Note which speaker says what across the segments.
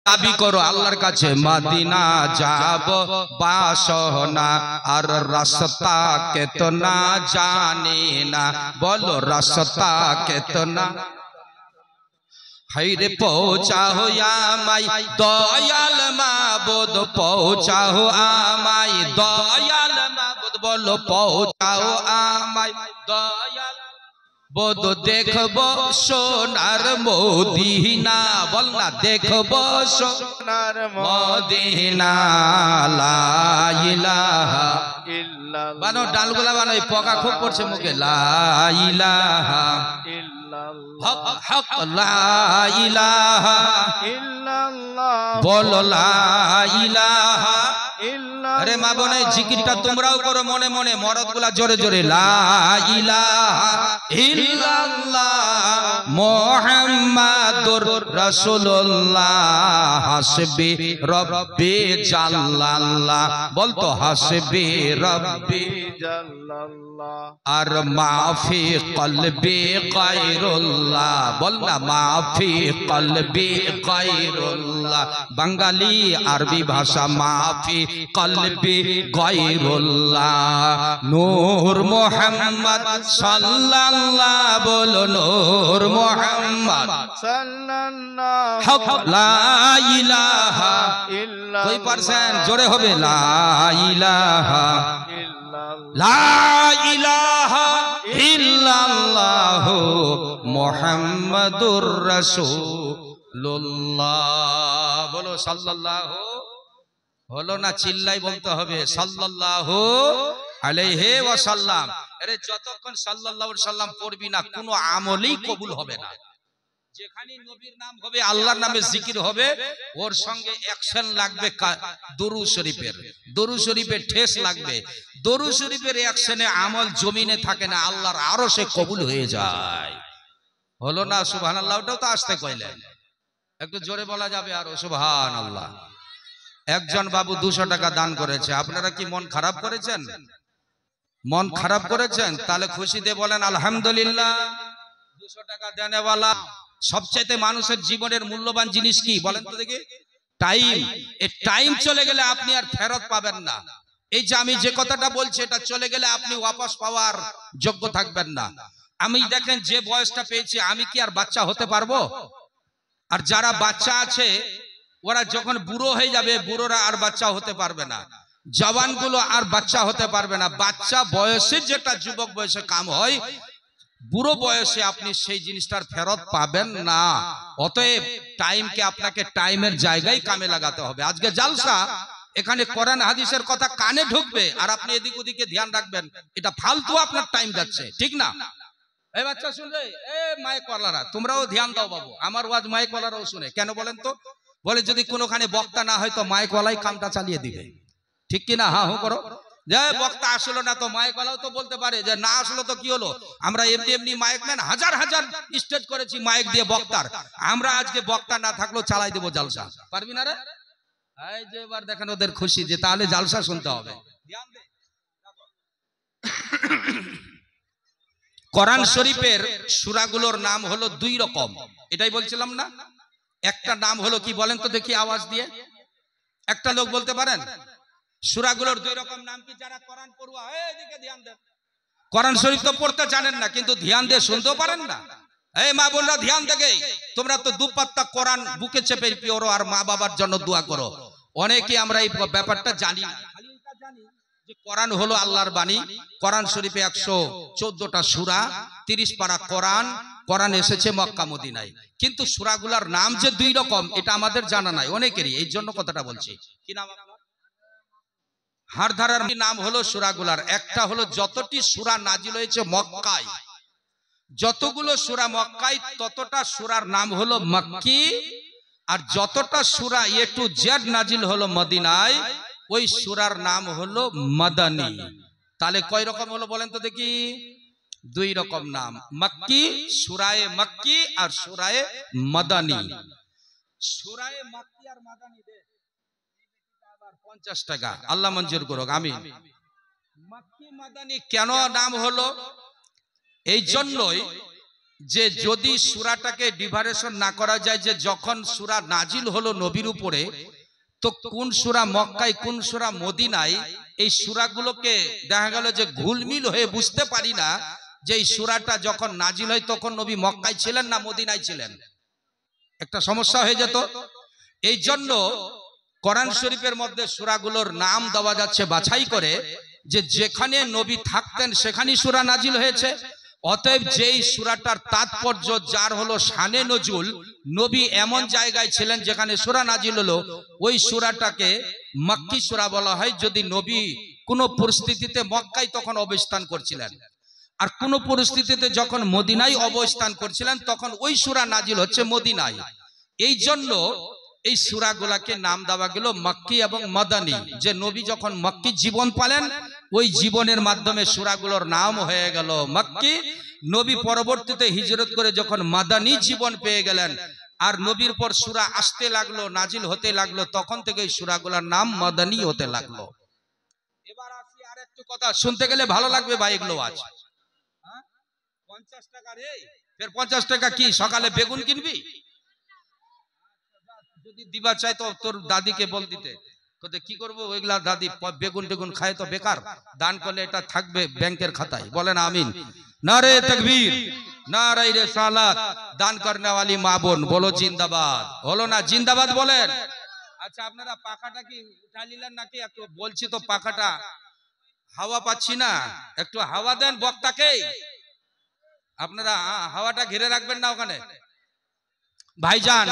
Speaker 1: দাবি করো আল্লাহর কাছে মদিনা যাব বাসনা আর রাস্তা কেতনা জানি না বলো রাস্তা কেতনা হাইরে পৌঁছাও আমায় দয়াল মাবুদ পৌঁছাও আমায় দয়াল মাবুদ বলো পৌঁছাও আমায় দয়াল বোধ দেখব সোনার মদিনা বল না দেখব সোনার মদিনা লা ইলাহা ইল্লাল্লাহ বানো ডালগুলা বানো এই পোকা খুব পড়ছে মুখে লা ইলাহা ইল্লাল্লাহ হক হক লা ইলাহা ইল্লাল্লাহ বলো লা ইলাহা ইল্লাল্লাহ আরে মা বোন এই জিকিরটা তোমরাও করো মনে মনে মরদগুলা জোরে জোরে লা ইলাহা ইল্লাল্লাহ মুহাম্মাদুর রাসূলুল্লাহ হাসবি রব্বি জাল্লাল্লাহ বলতো হাসবি রব্বি জাল্লাল্লাহ আর মাফি কলবি গায়রুল্লাহ বল না মাফি কলবি গায়রুল্লাহ বাঙালি আরবি ভাষা মাফি কলবি গায়রুল্লাহ নূর মুহাম্মদ সাল্লাল্লাহ বলো নূর মুহাম্মদ সাল্লাল্লাহু লা ইলাহা ইল্লাল্লাহ কই পারছেন জোরে হবে লা ইলাহা ইল্লাল্লাহ লা ইলাহা ইল্লাল্লাহ মুহাম্মাদুর রাসূলুল্লাহ বলো সাল্লাল্লাহু হলো না চিল্লাই বলতে হবে সাল্লাল্লাহু আলাইহি ওয়াসাল্লাম আরে যতক্ষণ সাল্লাল্লাহু আলাইহি সাল্লাম পড়বি না কোনো আমলই কবুল হবে না যেখানে নবীর নাম হবে আল্লাহর নামে জিকির হবে ওর সঙ্গে অ্যাকশন লাগবে দরুদ শরীফের ঠেস লাগবে দরুদ শরীফের অ্যাকশনে আমল জমিনে থাকে না আল্লাহর আরশে কবুল হয়ে যায় হলো না সুবহানাল্লাহটাও তো আসতে কইলেন একটু জোরে বলা যাবে আর সুবহানাল্লাহ একজন বাবু 200 টাকা দান করেছে আপনারা কি মন খারাপ করেছেন মন খারাপ করেছেন তাহলে খুশিতে বলেন আলহামদুলিল্লাহ 200 টাকা দেনেওয়ালা সবচেয়ে মানুষের জীবনের মূল্যবান জিনিস কি বলেন তো দেখি টাইম এই টাইম চলে গেলে আপনি আর ফেরত পাবেন না এই যে আমি যে কথাটা বলছি এটা চলে গেলে আপনি ওয়াপস পাওয়ার যোগ্য থাকবেন না আমি দেখেন যে বয়সটা পেয়েছি আমি কি আর বাচ্চা হতে পারবো আর যারা বাচ্চা আছে ওরা যখন বুড়ো হয়ে যাবে বুড়োরা আর বাচ্চা হতে পারবে না জওয়ানগুলো আর বাচ্চা হতে পারবে না বাচ্চা বয়সে যেটা যুবক বয়সে কাম হয় বুড়ো বয়সে আপনি সেই জিনিসটার ফেরত পাবেন না অতএব টাইমকে আপনাকে টাইমের জায়গায় কামে লাগাতে হবে আজকে জালসা এখানে কোরআন হাদিসের কথা কানে ঢুকবে আর আপনি এদিক ওদিকে ধ্যান রাখবেন এটা ফালতু আপনার টাইম যাচ্ছে ঠিক না এই বাচ্চা শুনবে এ মাইক ওয়ালারা তোমরাও ধ্যান দাও বাবু আমার ওয়াজ মাইক ওয়ালারাও শুনে কেন বলেন তো বলে যদি কোনোখানে বক্তা না হয় তো মাইক ওয়ালাই কামটা চালিয়ে দিবে ঠিক কি না হ্যাঁ হু করো যে বক্তা আসলো না তো মাইক ওয়ালাও তো বলতে পারে যে না আসলো তো কি হলো আমরা এমনি এমনি মাইকম্যান হাজার হাজার স্টেজ করেছি মাইক দিয়ে বক্তার আমরা আজকে বক্তা না থাকলেও চালাই দেবো জালসা পারবি না রে এই যে এবার দেখেন ওদের খুশি যে তাহলে জালসা শুনতে হবে কোরআন শরীফের সূরাগুলোর নাম হলো 2 রকম এটাই বলছিলাম না একটা নাম হলো কি বলেন তো দেখি আওয়াজ দিয়ে একটা লোক বলতে পারেন সূরাগুলোর 2 রকম নাম কি যারা কোরআন পড়ুয়া এদিকে ধ্যান দেন কোরআন শরীফ তো পড়তে জানেন না কিন্তু ধ্যান দিয়ে শুনতেও পারেন না এই মা বোনরা ধ্যান দেখে তোমরা তো দুপাত্তা কোরআন বুকে চেপে পড়ো আর মা বাবার জন্য দোয়া করো অনেকে আমরা এই ব্যাপারটা জানি না খালি এটা জানি যে কোরআন হলো আল্লাহর বাণী কোরআন শরীফে 114টা সূরা 30 পারা কোরআন কোরআন এসেছে মক্কা মদিনায় কিন্তু সূরাগুলোর নাম যে 2 রকম এটা আমাদের জানা নাই অনেকেরই এই জন্য কথাটা বলছি কি নাম আপনার হার ধারার নাম হলো সূরাগুলার একটা হলো যতটি সূরা নাজিল হয়েছে মক্কায় যতগুলো সূরা মক্কায় ততটা সূরার নাম হলো মক্কি আর যতটা সূরা এ টু জেড নাজিল হলো মদিনায় ওই সূরার নাম হলো মাদানী তাহলে কয় রকম হলো বলেন তো দেখি 2 রকম নাম মক্কি সূরায়ে মক্কি আর সূরায়ে মাদানী সূরায়ে মক্কি আর মাদানী দে 50 টাকা আল্লাহ মঞ্জুর করুক আমিন মক্কি মাদানী কেন নাম হলো এই জন্যই যে যদি সূরাটাকে ডিভারেশন না করা যায় যে যখন সূরা নাজিল হলো নবীর উপরে, তো কোন সূরা মক্কায় কোন সূরা মদিনায়, এই সূরাগুলোকে দেখা গেল যে ঘুলমিল হয়ে বুঝতে পারি না যে এই সূরাটা যখন নাজিল হয় তখন নবী মক্কায় ছিলেন না মদিনায় ছিলেন, একটা সমস্যা হয়ে যেত। এই জন্য কোরআন শরীফের মধ্যে সূরাগুলোর নাম দেওয়া যাচ্ছে বাছাই করে, যে যেখানে নবী থাকতেন সেখানেই সূরা নাজিল হয়েছে। অতএব যেই সূরাটার তাৎপর্য যার হলো শানে নজুল, নবী এমন জায়গায় ছিলেন যেখানে সূরা নাজিল হলো, ওই সূরাটাকে মক্কি সূরা বলা হয়। যদি নবী কোনো পরিস্থিতিতে মক্কায় তখন অবস্থান করছিলেন, আর কোন পরিস্থিতিতে যখন মদিনায় অবস্থান করছিলেন, তখন ওই সূরা নাজিল হচ্ছে মদিনায়। এই জন্য এই সূরাগুলোকে নাম দেওয়া গেল মক্কি এবং মাদানী। যে নবী যখন মক্কি জীবন পেলেন, ওই জীবনের মাধ্যমে সূরাগুলোর নাম হয়ে গেল মক্কি। নবী পরবর্তীতে হিজরত করে যখন মাদানী জীবন পেয়ে গেলেন, আর নবীর পর সূরা আসতে লাগলো, নাজিল হতে লাগলো, তখন থেকে এই সূরাগুলোর নাম মাদানী হতে লাগলো। এবার আসি আর একটু কথা, শুনতে গেলে ভালো লাগবে ভাই, এগুলো আছে 50 টাকা রে, ফের 50 টাকা কি সকালে বেগুন কিনবি? যদি দিবা চাই তো তোর দাদিকে বল দিতে। কি করবো ওইগুলা, দাদি বেগুন টেগুন খায় তো বেকার, দান করলে এটা থাকবে ব্যাংকের খাতায়। বলেন আমিন। নারে তাকবীর, নারে রিসালাত। দান করনে वाली মা বোন বলো জিন্দাবাদ। হলো না জিন্দাবাদ বলেন। আচ্ছা আপনারা পাখাটা কি উঠা নিলেন নাকি? একটু বলছি তো পাখাটা হাওয়া পাচ্ছি না, একটু হাওয়া দেন বক্তাকে। আপনারা হাওয়াটা ঘিরে রাখবেন না ওখানে। ভাইজান,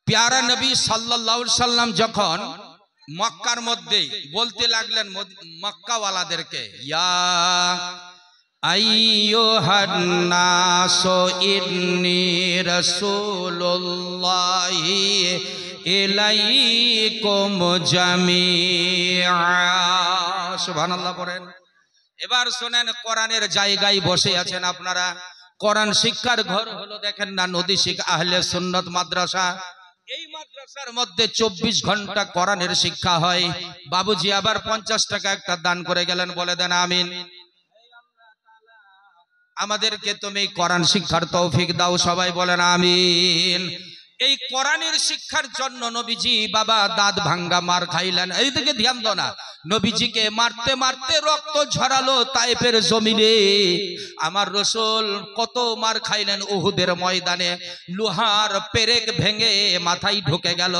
Speaker 1: প্যারা নবী সাল্লাল্লাহু আলাইহি সাল্লাম যখন মক্কার মধ্যে বলতে লাগলেন মক্কাওয়ালাদেরকে, ইয়া আইয়ুহান নাসু ইন্নী রাসূলুল্লাহি ইলাইকুম জামিআ। সুবহানাল্লাহ পড়েন। এবার শুনেন, কোরআনের জায়গায় বসে আছেন আপনারা। কোরআন শিক্ষার ঘর হলো দেখেন না নদী শিক্ষা আহলে সুন্নাত মাদ্রাসা। এই মাদ্রাসার মধ্যে 24 ঘন্টা কোরআনের শিক্ষা হয়। বাবুজি আবার 50 টাকা একটা দান করে গেলেন, বলে দেন আমিন। আমাদেরকে তুমি কোরআন শিক্ষার তৌফিক দাও, সবাই বলেন আমিন। এই কোরআনের শিক্ষার জন্য নবীজি বাবা দাঁত ভাঙ্গা মার খাইলেন। এইদিকে ধ্যান দাও না, নবীজিকে মারতে মারতে রক্ত ঝরালো তায়েফের জমিনে। আমার রাসূল কত মার খাইলেন উহুদের ময়দানে, লোহার পেরেক ভেঙে মাথায় ঢুকে গেল।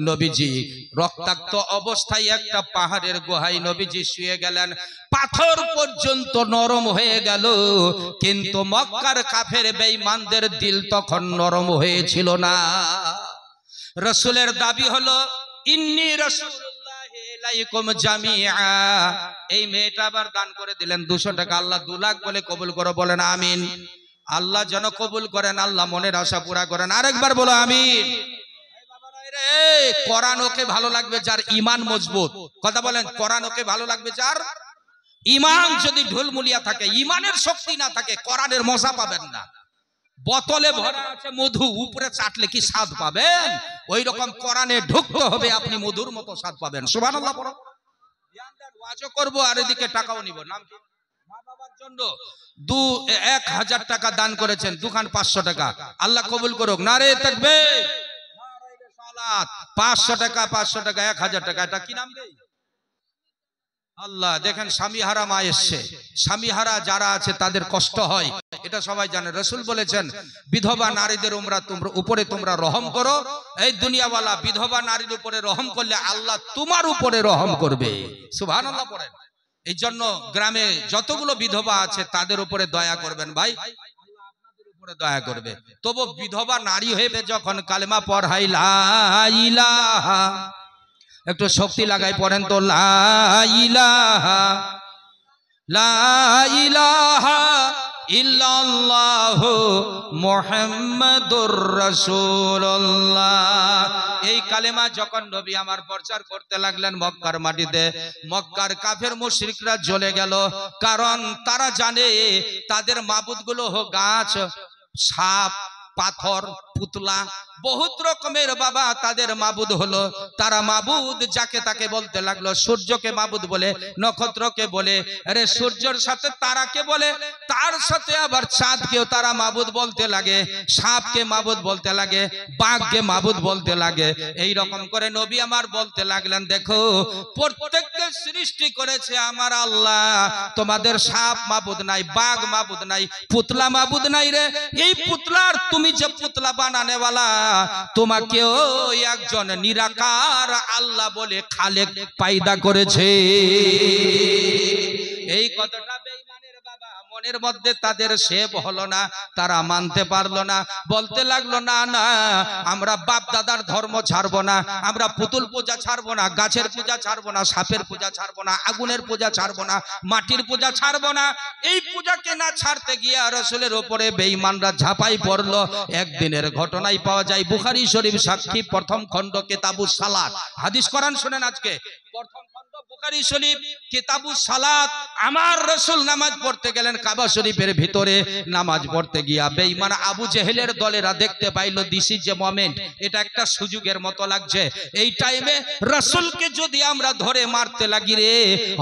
Speaker 1: নবীজি রক্তাক্ত অবস্থায় একটা পাহাড়ের গুহায় নবীজি শুয়ে গেলেন। পাথর পর্যন্ত নরম হয়ে গেল, কিন্তু মক্কার কাফের বেঈমানদের দিল তখন নরম হয়েছিল না। রাসূলের দাবি হলো ইন্নী রাসূলুল্লাহি ইলাইকুম জামিআ। এই মেয়েটা আবার দান করে দিলেন 200 টাকা। আল্লাহ 2 লাখ বলে কবুল করো, বলেন আমিন। আল্লাহ যেন কবুল করেন, আল্লাহ মনের আশা পুরা করেন। আরেকবার বলো আমিন। কোরআন ওকে ভালো লাগবে যার ঈমান মজবুত। কথা বলেন, কোরআন ওকে ভালো লাগবে যার ঈমান যদি ঢুলমুলিয়া থাকে, ঈমানের শক্তি না থাকে, কোরআনের মজা পাবেন না। বোতলে ভরা আছে মধু, উপরে চাটলে কি স্বাদ পাবেন? ওই রকম কোরআনে ঢুকতে হবে, আপনি মধুর মতো স্বাদ পাবেন। সুবহানাল্লাহ পড়ো। ওয়াজও করব আর এদিকে টাকাও নিব। নাম কি? মা বাবার জন্য 1000 টাকা দান করেছেন, দুখান 500 টাকা। আল্লাহ কবুল করুক। নারে তাকবীর, নারে রিসালাত। 500 টাকা 500 টাকা 1000 টাকা। এটা কি নাম দেই? আল্লাহ। দেখেন স্বামীহারা মা এসছে। স্বামীহারা যারা আছে তাদের কষ্ট হয়, এটা সবাই জানে। রাসূল বলেছেন বিধবা নারীদের উপরে তোমরা রহম করো। এই দুনিয়াওয়ালা বিধবা নারীর উপরে রহম করলে আল্লাহ তোমার উপরে রহম করবে। সুবহানাল্লাহ পড়েন। এই জন্য গ্রামে যতগুলো বিধবা আছে তাদের উপরে দয়া করবেন ভাই, আল্লাহ আপনাদের উপরে দয়া করবে। তবু বিধবা নারী হয়ে যখন কালেমা পড়াই লা ইলাহা, একটু শক্তি লাগাই পড়েন তো, লা ইলাহা ইল্লাল্লাহু মুহাম্মাদুর রাসূলুল্লাহ। এই কালেমা যখন নবী আমার প্রচার করতে লাগলেন মক্কার মাটিতে, মক্কার কাফের মুশরিকরা জ্বলে গেল। কারণ তারা জানে তাদের মাবুদগুলো গাছ, সাপ, পাথর, পুতলা, বহুত রকমের বাবা তাদের মাবুদ হলো। তারা মাবুদ যাকে তাকে বলতে লাগলো। সূর্যকে মাবুদ বলে, নক্ষত্রকে বলে, আরে সূর্যের সাথে তারাকে বলে, তার সাথে আবার চাঁদকেও তারা মাবুদ বলতে লাগে, সাপকে মাবুদ বলতে লাগে, বাঘকে মাবুদ বলতে লাগে। এই রকম করে নবী আমার বলতে লাগলেন, দেখো প্রত্যেককে সৃষ্টি করেছে আমার আল্লাহ, তোমাদের সাপ মাবুদ নাই, বাঘ মাবুদ নাই, পুতলা মাবুদ নাই রে। এই পুতলার তুমি যে পুতলা বানানেওয়ালা, তোমাকেও একজন নিরাকার আল্লাহ বলে খালেক পায়দা করেছে। এই কথাটা বেঈমানের বাবা মনের মধ্যে তাদের সেভ হলো না, তারা মানতে পারলো না, বলতে লাগলো না না আমরা বাপ দাদার ধর্ম ছাড়বো না, আমরা পুতুল পূজা ছাড়বো না, গাছের পূজা ছাড়বো না, সাপের পূজা ছাড়বো না, আগুনের পূজা ছাড়বো না, মাটির পূজা ছাড়বো না। এই পূজাকে না ছাড়তে গিয়ে রাসূলের উপরে বেঈমানরা ঝাঁপাই পড়লো। একদিনের ঘটনাই পাওয়া যায়, বুখারী শরীফ সাক্ষী, প্রথম খণ্ড কিতাবুস সালাত। হাদিস কোরআন শুনেন আজকে, প্রথম খণ্ড বুখারী শরীফ কিতাবুস সালাত। আমার রাসূল নামাজ পড়তে গেলেন কাবা শরীফের ভিতরে, নামাজ পড়তে গিয়া বেঈমান আবু জেহেলের দলেরা দেখতে পাইলো দিস ইজ এ মোমেন্ট, এটা একটা সুযোগের মতো লাগছে। এই টাইমে রাসূলকে যদি আমরা ধরে মারতে লাগি রে,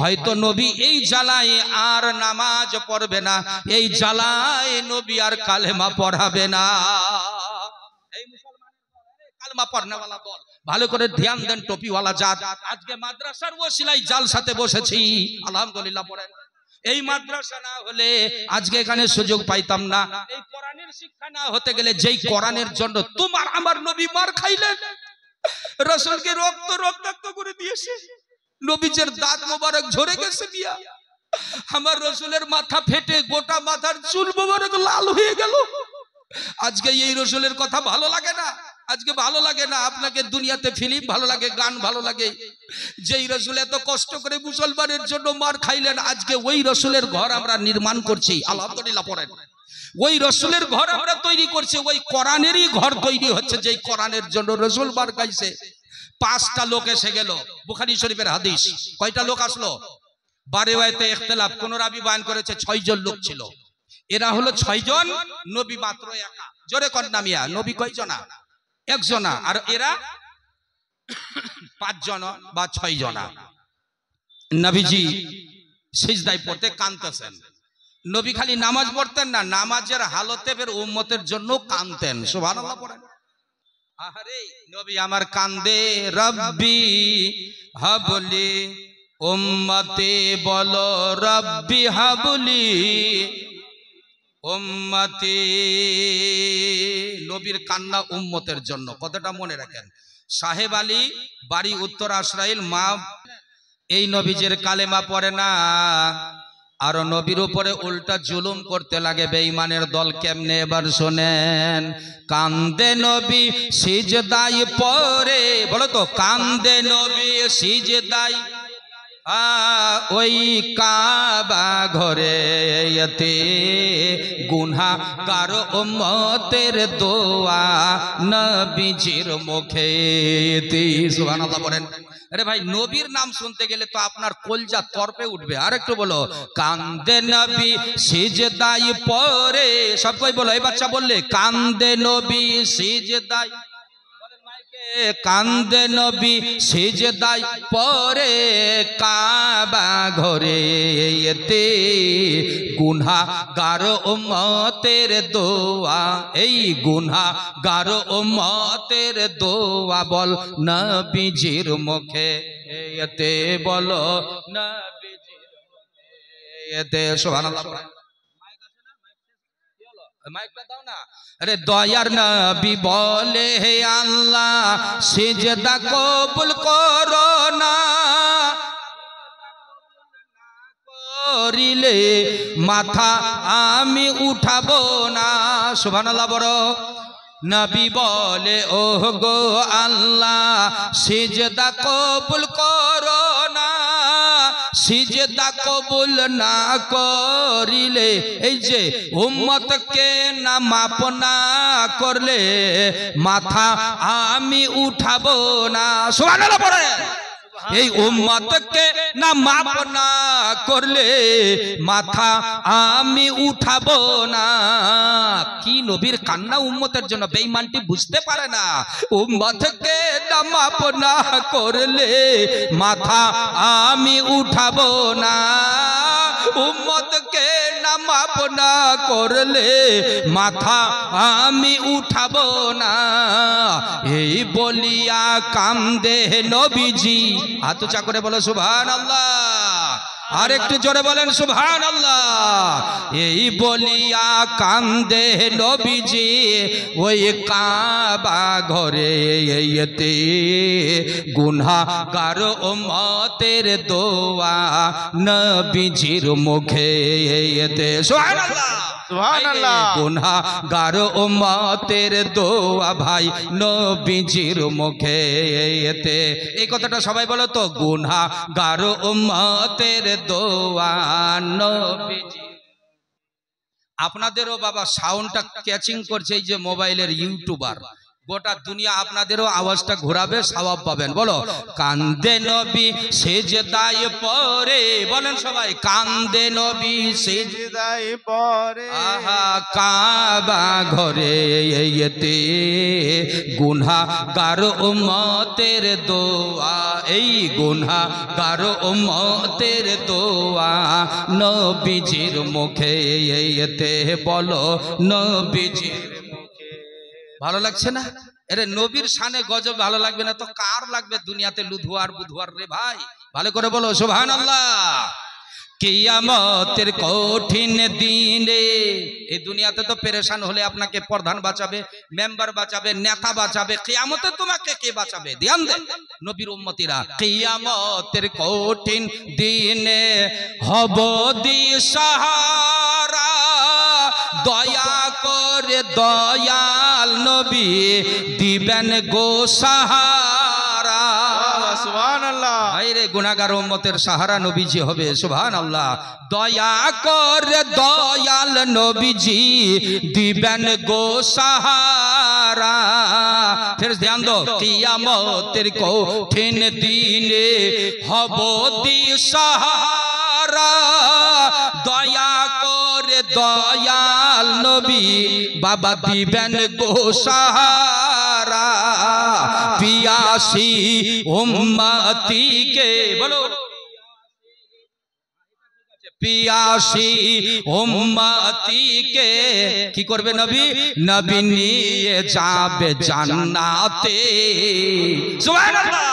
Speaker 1: হয়তো নবী এই জ্বালায় আর নামাজ পড়বে না, এই জ্বালায় নবী আর কালেমা পড়াবে না। এই মুসলমানের কালেমা পড়নেওয়ালা দল, ভালো করে ধ্যান দেন, টপিওয়ালা জাত। আজকে মাদ্রাসার ওসিলায় জালসাতে বসেছি, আলহামদুলিল্লাহ পড়েন। এই মাদ্রাসা না হলে আজকে এখানে সুযোগ পাইতাম না। এই কোরআনের শিক্ষা না হতে গেলে, যেই কোরআনের জন্য তোমার আমার নবী মার খাইলেন, রাসূলকে রক্তাক্ত করে দিয়েছে, নবীজের দাঁত মোবারক ঝরে গেছে মিয়া, আমার রাসূলের মাথা ফেটে গোটা মাথার চুল মোবারক লাল হয়ে গেল। আজকে এই রাসূলের কথা ভালো লাগে না, আজকে ভালো লাগে না। আপনাকে দুনিয়াতে ফিল্ম ভালো লাগে, গান ভালো লাগে, যেই রাসূল এত কষ্ট করে মুসলমানের জন্য মার খাইলেন, আজকে ওই রাসূলের ঘর আমরা নির্মাণ করছি, আলহামদুলিল্লাহ পড়েন। ওই রাসূলের ঘর আমরা তৈরি করছি, ওই কোরআনেরই ঘর তৈরি হচ্ছে, যেই কোরআনের জন্য রাসূল মার খাইছে। 5টা লোক এসে গেল, বুখারী শরীফের হাদিস। কয়টা লোক আসলো? বারেওয়াতে ইখতিলাফ, কোন রাবী বয়ান করেছে 6 জন লোক ছিল। এরা হলো 6 জন, নবী মাত্র একা। জোরে কন্যা মিয়া, নবী কয়জনা? একজনা, আর এরা 5 জন বা 6 জনা। নবীজি সিজদায় পড়তে কাঁদতেছেন। নবী খালি নামাজ পড়তেন না, নামাজের হালতে বের উম্মতের জন্য কাঁদতেন। সুবহানাল্লাহ পড়েন। আরে নবী আমার কান্দে, রব্বি হাবলি উম্মতি, বলো রব্বি হাবলি উম্মতি। নবীর কান্না উম্মতের জন্য, কথাটা মনে রাখেন। সাহেব আলী, বাড়ি উত্তর আশরাইল, মা এই নবীজের কালেমা পড়ে না, আর নবীর উপরে উল্টা জুলুম করতে লাগে বেঈমানের দল। কেমনে এবার শোনেন। কান্দে নবী সিজদায় পড়ে, বলো তো, কান্দে নবী সিজদায়, ওই কাবা ঘরে এতে গুনাহগার উম্মতের দোয়া নবীজির মুখেতে। সুবহানাল্লাহ বলেন। আরে ভাই, নবীর নাম শুনতে গেলে তো আপনার কলজা তরপে উঠবে। আর একটু বলো, কান্দে নবী সিজদায় পড়ে। সব কই বলো, এই বাচ্চা বললে, কান্দে নবী সিজদায়, কান্দে নবী সিজদায় পড়ে কাবা ঘরে এতে গুনাহগার উম্মতের দোয়া, এই গুনাহগার উম্মতের দোয়া বল নবীজির মুখে এতে, বলো নবীজির মুখে এতে। সুবহানাল্লাহ। মাইকটা দাও না। আরে দয়ার নবী বলে, হে আল্লাহ সিজদা কবুল করো না, করিলে মাথা আমি উঠাবো না। সুবহানাল্লাহ বড়। নবী বলে, ও গো আল্লাহ সিজদা কবুল করো না, সিজদা কবুল না করিলে, এই যে উম্মতকে না মাপ না করলে মাথা আমি উঠাবো না। সুবহানাল্লাহ পড়ে। এই উম্মতকে না মাপ না করলে মাথা আমি উঠাবো না। কি নবীর কান্না উম্মতের জন্য, বেঈমানটি বুঝতে পারে না। উম্মতকে না মাপ না করলে মাথা আমি উঠাবো না, উম্মতকে না মাপ না করলে মাথা আমি উঠাবো না। এই বলিয়া কান্দে নবীজি। হাত উঁচা করে বলো সুবহানাল্লাহ। আর একটু জোরে বলেন সুবহানাল্লাহ। এই বলিয়া কান্দে নবীজি ওই কাবা ঘরে এতে গুনাহগার উম্মতের দোয়া নবীজির মুখে এতে। সুবহানাল্লাহ সুবহানাল্লাহ। গুনাহগার উম্মতের দোয়া ভাই নবীজির মুখে এতে। এই কথাটা সবাই বলো তো, গুনাহগার উম্মতের দোয়া নবীজি। আপনাদেরও বাবা সাউন্ডটা ক্যাচিং করছে এই যে মোবাইলের ইউটিউবার, গোটা দুনিয়া আপনাদেরও আওয়াজটা ঘোরাবে, সওয়াব পাবেন। বলো কান্দে নবী সিজদায় পড়ে, বলেন সবাই কান্দে নবী সিজদায় পড়ে। আহা কাবা ঘরে এতে গুনাহগার উম্মতের দোয়া, এই গুনাহগার উম্মতের দোয়া নবীজির মুখে এতে। বলো নবীজির। ভালো লাগছে না? আরে নবীর শানে গজব ভালো লাগবে না তো কার লাগবে দুনিয়াতে লুধুয়ার বুধুয়ার রে ভাই। ভালো করে বলো সুবহানাল্লাহ। কিয়ামতের কঠিন দিনে, এই দুনিয়াতে তো পেরেশান হলে আপনাকে প্রধান বাঁচাবে, মেম্বার বাঁচাবে, নেতা বাঁচাবে, কিয়ামতে তোমাকে কে বাঁচাবে? ধ্যান দেন নবীর উম্মতিরা। কিয়ামতের কঠিন দিনে হব দিশাহারা, দয়া করে দয়াল নবী দিবেন গো সাহারা। সুবহানাল্লাহ। আরে গুনাহগার উম্মতের সাহারা নবীজি হবে। সুবহানাল্লাহ। দয়া করে দয়াল নবীজি দিবেন গো সাহারা। ফের ধ্যান দাও, কিয়ামতের কঠিন দিনে হব দিশাহারা, দয়া করে দয়াল নবী বাবা দিবেন গো সাহারা। পিয়াসী উম্মতিকে, বলো পিয়াসী উম্মতিকে কি করবে নবী? নবী নিয়ে যাবে জান্নাতে। সুবহানাল্লাহ।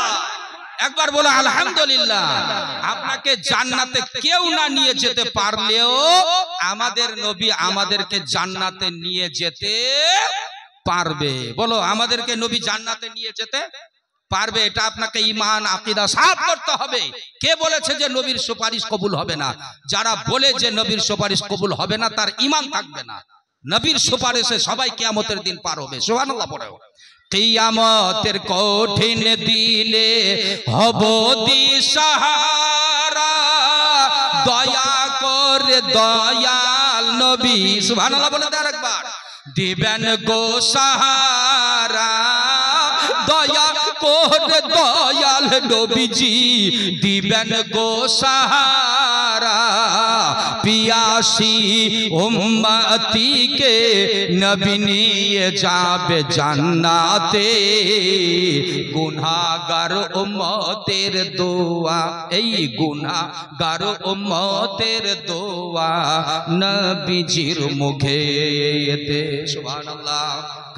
Speaker 1: একবার বলো আলহামদুলিল্লাহ। আপনাকে জান্নাতে কেউ না নিয়ে যেতে পারলেও আমাদের নবী আমাদেরকে জান্নাতে নিয়ে যেতে পারবে। বলো আমাদেরকে নবী জান্নাতে নিয়ে যেতে পারবে। এটা আপনাকে ঈমান আকীদা সাফ করতে হবে। কে বলেছে যে নবীর সুপারিশ কবুল হবে না? যারা বলে যে নবীর সুপারিশ কবুল হবে না তার ঈমান থাকবে না। নবীর সুপারিশে সবাই কিয়ামতের দিন পার হবে। সুবহানাল্লাহ পড়ো। কিয়ামতের কঠিন দিনে হব দিশাহারা, দয়া করে দয়াল নবী সুবহানাল্লাহ বলে দেন একবার, দিবেন গো সাহারা। দয়া করে দয়াল নবীজি দিবেন গো সাহারা। পিয়াসী উম্মতিকে নবী নিয়ে যাবে জান্নাতে। গুনাহগার উম্মতের দোয়া, এই গুনাহগার উম্মতের দোয়া নবীজির মুখে এতে। সুবহানাল্লাহ।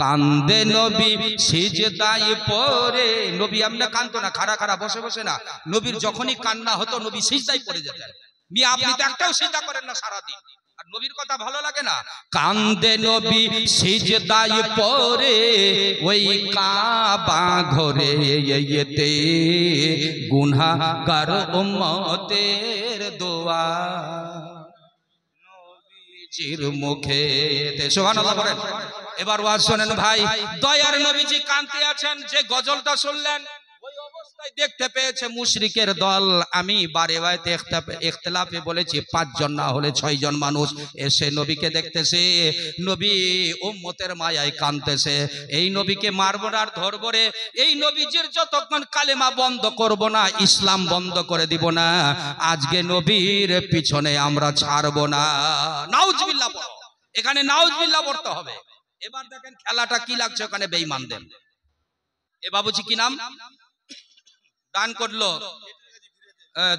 Speaker 1: কান্দে নবী সিজদায় পড়ে। নবী এমনি কাঁদতো না খাড়া খাড়া বসে বসে না, নবীর যখনই কান্না হতো নবী সিজদায় পড়ে যেতেন। মিয়া আপনি তো একটাও সিজদা করেন না সারাদিন, আর নবীর কথা ভালো লাগে না? কান্দে নবী সিজদায় পড়ে ওই কাবা ঘরে এতে গুনাহগার উম্মতের দোয়া নবীজির মুখে। সুবহানাল্লাহ বলেন। এবার ওয়াজ শুনেন ভাই। দয়ার নবীজি কাঁদতে আছেন, যে গজলটা শুনলেন ওই অবস্থায় দেখতে পেয়েছে মুশরিকের দল। আমি বারে বারে ইখতিলাফে বলেছি 5 জন না হলে 6 জন মানুষ এসে নবীকে দেখতেছে, নবী উম্মতের মায়ায় কাঁদতেছে, এই নবীকে মারবো না আর ধরবো রে, এই নবীজির যতক্ষণ কালেমা বন্ধ করব না, ইসলাম বন্ধ করে দিব না, আজকে নবীর পিছনে আমরা ছাড়বো না। নাউজুবিল্লাহ পড়ো, এখানে নাউজুবিল্লাহ পড়তে হবে। এবার দেখেন খেলাটা কি লাগছে ওখানে বেঈমানদের। এ বাবুজি কি নাম? দান করলো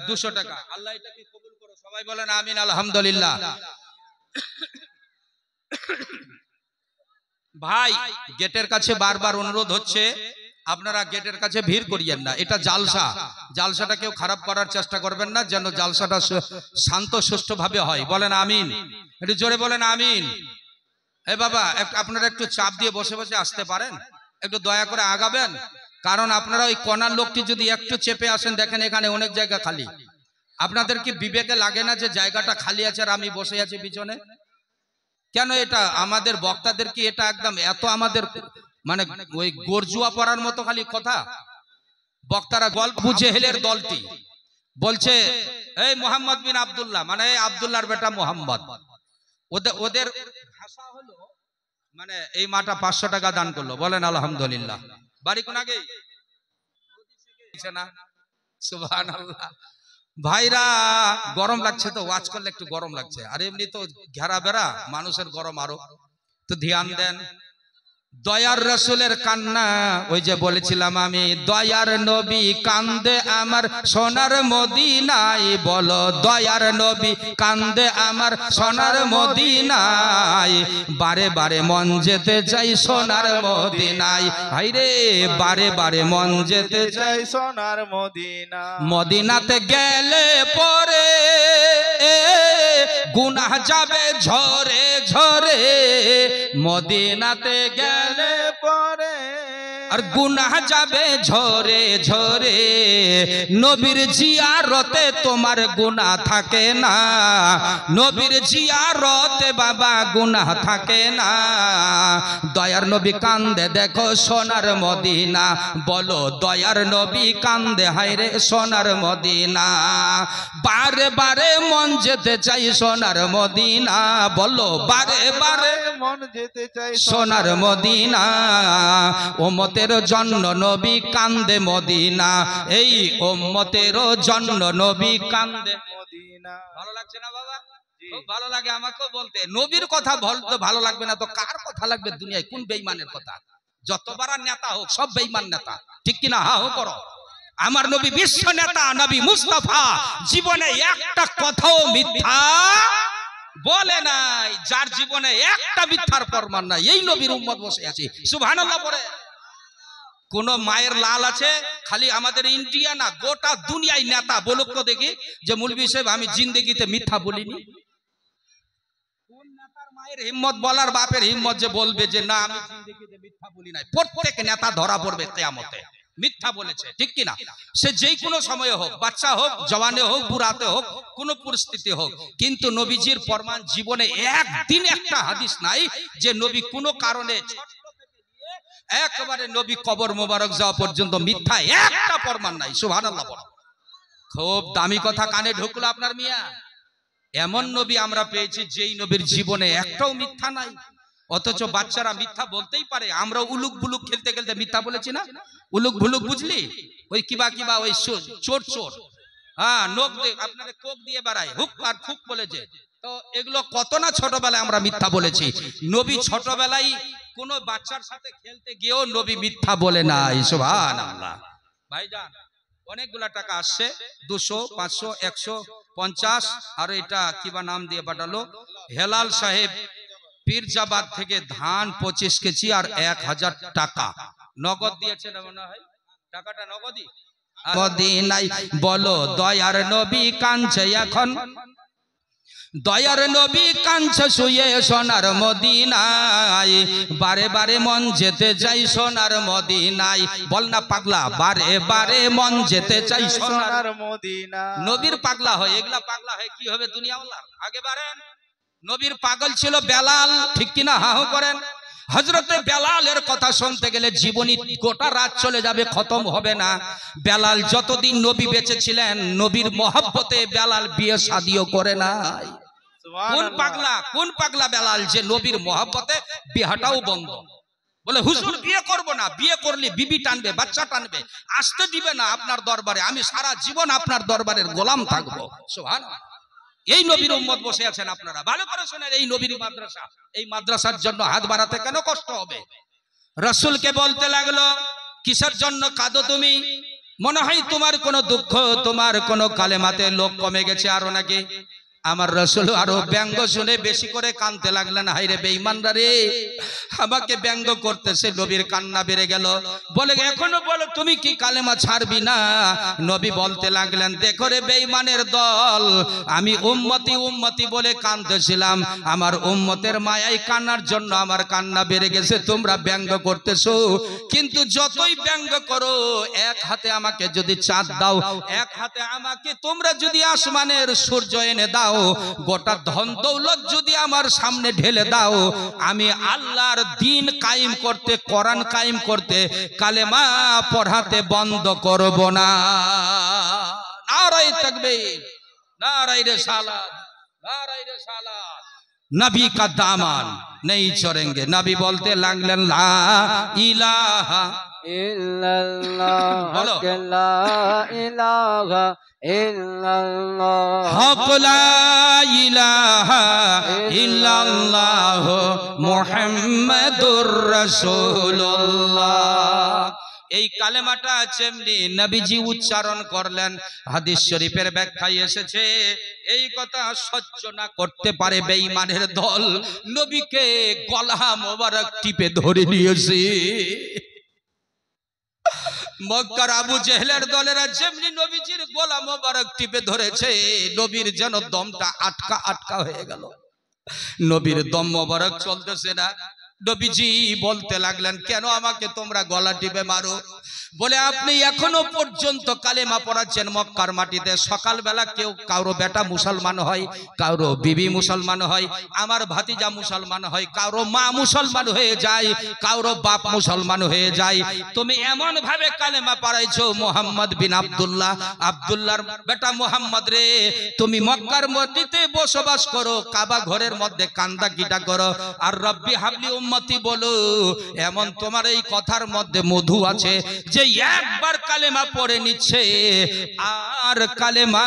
Speaker 1: 200 টাকা। আল্লাহ এটাকে কবুল করো, সবাই বলেন আমিন আলহামদুলিল্লাহ। ভাই গেটের কাছে বারবার অনুরোধ হচ্ছে, আপনারা গেটের কাছে ভিড় করিয়েন না, এটা জালসা, জালসাটা কেউ খারাপ করার চেষ্টা করবেন না, যেন জালসাটা শান্ত সুষ্ঠুভাবে হয়। বলেন আমিন, একটু জোরে বলেন আমিন। এ বাবা আপনারা একটু চাপ দিয়ে বসে বসে আসতে পারেন, একটু দয়া করে আগাবেন, কারণ আপনারা ওই কণার লোকটি যদি একটু চেপে আসেন, দেখেন এখানে অনেক জায়গা খালি। আপনাদের কি বিবেকে লাগে না যে জায়গাটা খালি আছে আর আমি বসে আছি পিছনে? কেন এটা আমাদের বক্তাদের কি এটা একদম এত আমাদের মানে ওই গরজুয়া পড়ার মতো খালি কথা? বক্তারা গল্প জেহেলের দলটি বলছে এই মোহাম্মদ বিন আব্দুল্লাহ, মানে এই আব্দুল্লাহর বেটা মোহাম্মদ, ওদের ভাষা হলো মানে এই মাটা 500 টাকা দান করলো। বলেন আলহামদুলিল্লাহ। বাড়ি কোন আগে না? সুবহানাল্লাহ। ভাইরা গরম লাগছে তো, ওয়াজ করলে একটু গরম লাগছে, আর এমনি তো ঘেরা বেড়া মানুষের গরম আরো, তো ধ্যান দেন। দয়ার রসুলের কান্না, ওই যে বলেছিলাম আমি, দয়ার নবী কান্দে আমার সোনার মদিনায়, বলো দয়ার নবী কান্দে আমার সোনার মদিনায়, বারে বারে মন যেতে চাই সোনার মদিনায়, হাইরে বারে বারে মন যেতে চাই
Speaker 2: সোনার মদিনা।
Speaker 1: মদিনাতে গেলে পরে গুনাহ যাবে ঝরে ঝরে, মদিনাতে গেলে
Speaker 2: পরে
Speaker 1: আর গুনাহ যাবে ঝরে ঝরে, নবীর জিয়ারতে তোমার গুনাহ থাকে না, নবীর জিয়ারতে বাবা গুনাহ থাকে না। দয়ার নবী কান্দে দেখো সোনার মদিনা, বলো দয়ার নবী কান্দে হায়রে সোনার মদিনা, বারে বারে মন যেতে চাই সোনার মদিনা, বলো বারে বারে
Speaker 2: মন যেতে চাই
Speaker 1: সোনার মদিনা, উম্মতের জন্য নবী কান্দে মদিনা, এই উম্মতের জন্য নবী কান্দে
Speaker 2: মদিনা।
Speaker 1: ভালো লাগছে না বাবা? খুব ভালো লাগে আমাকেও বলতে। নবীর কথা বলতে ভালো লাগবে না তো কার কথা লাগবে দুনিয়ায়? কোন বেঈমানের কথা? যত বড় নেতা হোক সব বেঈমান নেতা, ঠিক কি না? হা হো করো। আমার নবী বিশ্ব নেতা, নবী মুস্তাফা জীবনে একটা কথাও মিথ্যা বলে নাই, যার জীবনে একটা মিথ্যার প্রমাণ নাই, এই নবীর উম্মত বসে আছে। সুবহানাল্লাহ পড়ে। কোন মায়ের লাল আছে খালি আমাদের ইন্ডিয়া না, গোটা দুনিয়ায় নেতা বলুক তো দেখি যে মৌলভী সাহেব আমি জিন্দেগিতে মিথ্যা বলিনি। কোন নেতার মায়ের হিম্মত বলার, বাপের হিম্মত যে বলবে যে না আমি জিন্দেগিতে মিথ্যা বলি নাই? প্রত্যেক নেতা ধরা পড়বে কিয়ামতে মিথ্যা বলেছে, ঠিক কি না? সে যেই কোনো সময়ে হোক, বাচ্চা হোক, জওয়ানে হোক, বুড়াতে হোক, কোন পরিস্থিতি হোক, কিন্তু নবীজির প্রমাণ জীবনে একদিন একটা হাদিস নাই যে নবী কোনো কারণে একেবারে নবী কবর মোবারক যাওয়া পর্যন্ত মিথ্যা একটা প্রমাণ নাই। সুবহানাল্লাহ। খুব দামি কথা কানে ঢুকলো আপনার মিয়া। এমন নবী আমরা পেয়েছি যেই নবীর জীবনে একটাও মিথ্যা নাই, অথচ বাচ্চারা মিথ্যা বলতেই পারে। আমরা উলুক বুলুক খেলতে খেলতে মিথ্যা বলেছি না? উলুক ভুলুক বুঝলি? ওই কিবা কিবা ওই চোর চোর, হ্যাঁ নোক দিয়ে আপনারা কোক দিয়ে বেড়ায়, হুক আর ফুক বলেছে। তো এগুলো কত না ছোটবেলায় আমরা মিথ্যা বলেছি। নবী ছোটবেলায় কোন বাচ্চার সাথে খেলতে গিয়েও নবী মিথ্যা বলে নাই। সুবহানাল্লাহ। ভাইজান অনেকগুলা টাকা আসছে, 200, 500, 150, আর এটা কিবা নাম দিয়ে পাঠালো হেলাল সাহেব পীরজাবাদ থেকে ধান 25 কেজি আর 1000 টাকা নগদ দিয়েছেন মনে হয়। টাকাটা নগদই। মদিনায় বলো দয়ার নবী কাঁদছে এখন, দয়ার নবী কাঁদছে শুয়ে সোনার মদিনায়, বারে বারে মন যেতে চাই সোনার মদিনায়। বল না পাগলা, বারে বারে মন যেতে চাই সোনার
Speaker 2: মদিনা।
Speaker 1: নবীর পাগলা হয়, এগুলা পাগলা হয় কি হবে দুনিয়াওয়ালা? আগে বারেন নবীর পাগল ছিল বেলাল, ঠিক কিনা? হা হো করেন। হযরতে বেলালের কথা শুনতে গেলে জীবনী গোটা রাত চলে যাবে, খতম হবে না। বেলাল যতদিন নবী বেঁচে ছিলেন নবীর মহব্বতে বেলাল বিয়ে শাদিও করে নাই। কোন পাগলা বেলাল যে নবীর মহব্বতে বিয়েটাও বন্ধ। বলে হুজুর বিয়ে করব না, বিয়ে করলে বিবি টানবে, বাচ্চা টানবে, আসতে দিবে না আপনার দরবারে, আমি সারা জীবন আপনার দরবারের গোলাম থাকবো। সুবহানাল্লাহ। এই নবীর উম্মত বসে আছেন আপনারা, ভালো করে শুনেন। এই নবীর মাদ্রাসা, এই মাদ্রাসার জন্য হাত বাড়াতে কেন কষ্ট হবে? রাসূলকে বলতে লাগলো, কিসের জন্য কাঁদো তুমি? মনে হয় তোমার কোনো দুঃখ, তোমার কোনো কালেমাতে লোক কমে গেছে আরো নাকি? আমার রাসূল আরো ব্যঙ্গ শুনে বেশি করে কাঁদতে লাগলেন। হায়রে বেঈমানরা রে, আমাকে ব্যঙ্গ করতেছে। নবীর কান্না বেড়ে গেল। বলে এখনো বলো তুমি কি কালেমা ছাড়বি না? নবী বলতে লাগলেন, দেখো রে বেঈমানের দল, আমি উম্মতি উম্মতি বলে কাঁদতেছিলাম, আমার উম্মতের মায়ায় কান্নার জন্য আমার কান্না বেড়ে গেছে। তোমরা ব্যঙ্গ করতেছো, কিন্তু যতই ব্যঙ্গ করো, এক হাতে আমাকে যদি চাঁদ দাও, এক হাতে আমাকে তোমরা যদি আসমানের সূর্য এনে দাও, গোটা ধন দৌলত যদি আমার সামনে ঢেলে দাও, আমি আল্লাহর দ্বীন কায়েম করতে, কোরআন কায়েম করতে, কালেমা পড়াতে বন্ধ করব না। নারায়ে তাকবীর, নারায়ে রিসালাত, নারায়ে রিসালাত। নবী का दामन नहीं छोड़ेंगे। नबी बोलते लागलेन ला इलाहा
Speaker 3: ইল্লাল্লাহ,
Speaker 1: বলো।
Speaker 3: লা ইলাহা ইল্লাল্লাহ,
Speaker 1: হক লা ইলাহা ইল্লাল্লাহ মুহাম্মাদুর রাসূলুল্লাহ। এই কালেমাটা যেমনি নবীজি উচ্চারণ করলেন, হাদিস শরীফের ব্যাখ্যায় এসেছে, এই কথা সহ্য না করতে পারে বেঈমানের দল নবীকে গলা মোবারক টিপে ধরে নিয়েছে। মক্কার আবু জেহেলের দলেরা যেমনি নবীজির গলা মোবারক টিপে ধরেছে, নবীর যেন দমটা আটকা আটকা হয়ে গেল। নবীর দম মোবারক চলতেছে না। নবীজি বলতে লাগলেন, কেন আমাকে তোমরা গলা টিপে মারো? বলে আপনি এখনো পর্যন্ত কালেমা পড়াচ্ছেন মক্কার মাটিতে। সকালবেলা কেউ কারো বেটা মুসলমান হয়, কারো বিবি মুসলমান হয়, আমার ভাতিজা মুসলমান হয়, কারো মা মুসলমান হয়ে যায়, কারো বাপ মুসলমান হয়ে যায়। তুমি এমন ভাবে কালেমা পড়াইছো, মোহাম্মদ বিন আব্দুল্লাহ, আব্দুল্লাহর বেটা মোহাম্মদ রে, তুমি মক্কার মধ্যে বসবাস করো, কাবা ঘরের মধ্যে কান্দা কিটা করো, আর রব্বি হাবলি উম্মতি বলো। এমন তোমার এই কথার মধ্যে মধু আছে যে একবার কালেমা পড়ে নিচ্ছে আর কালেমা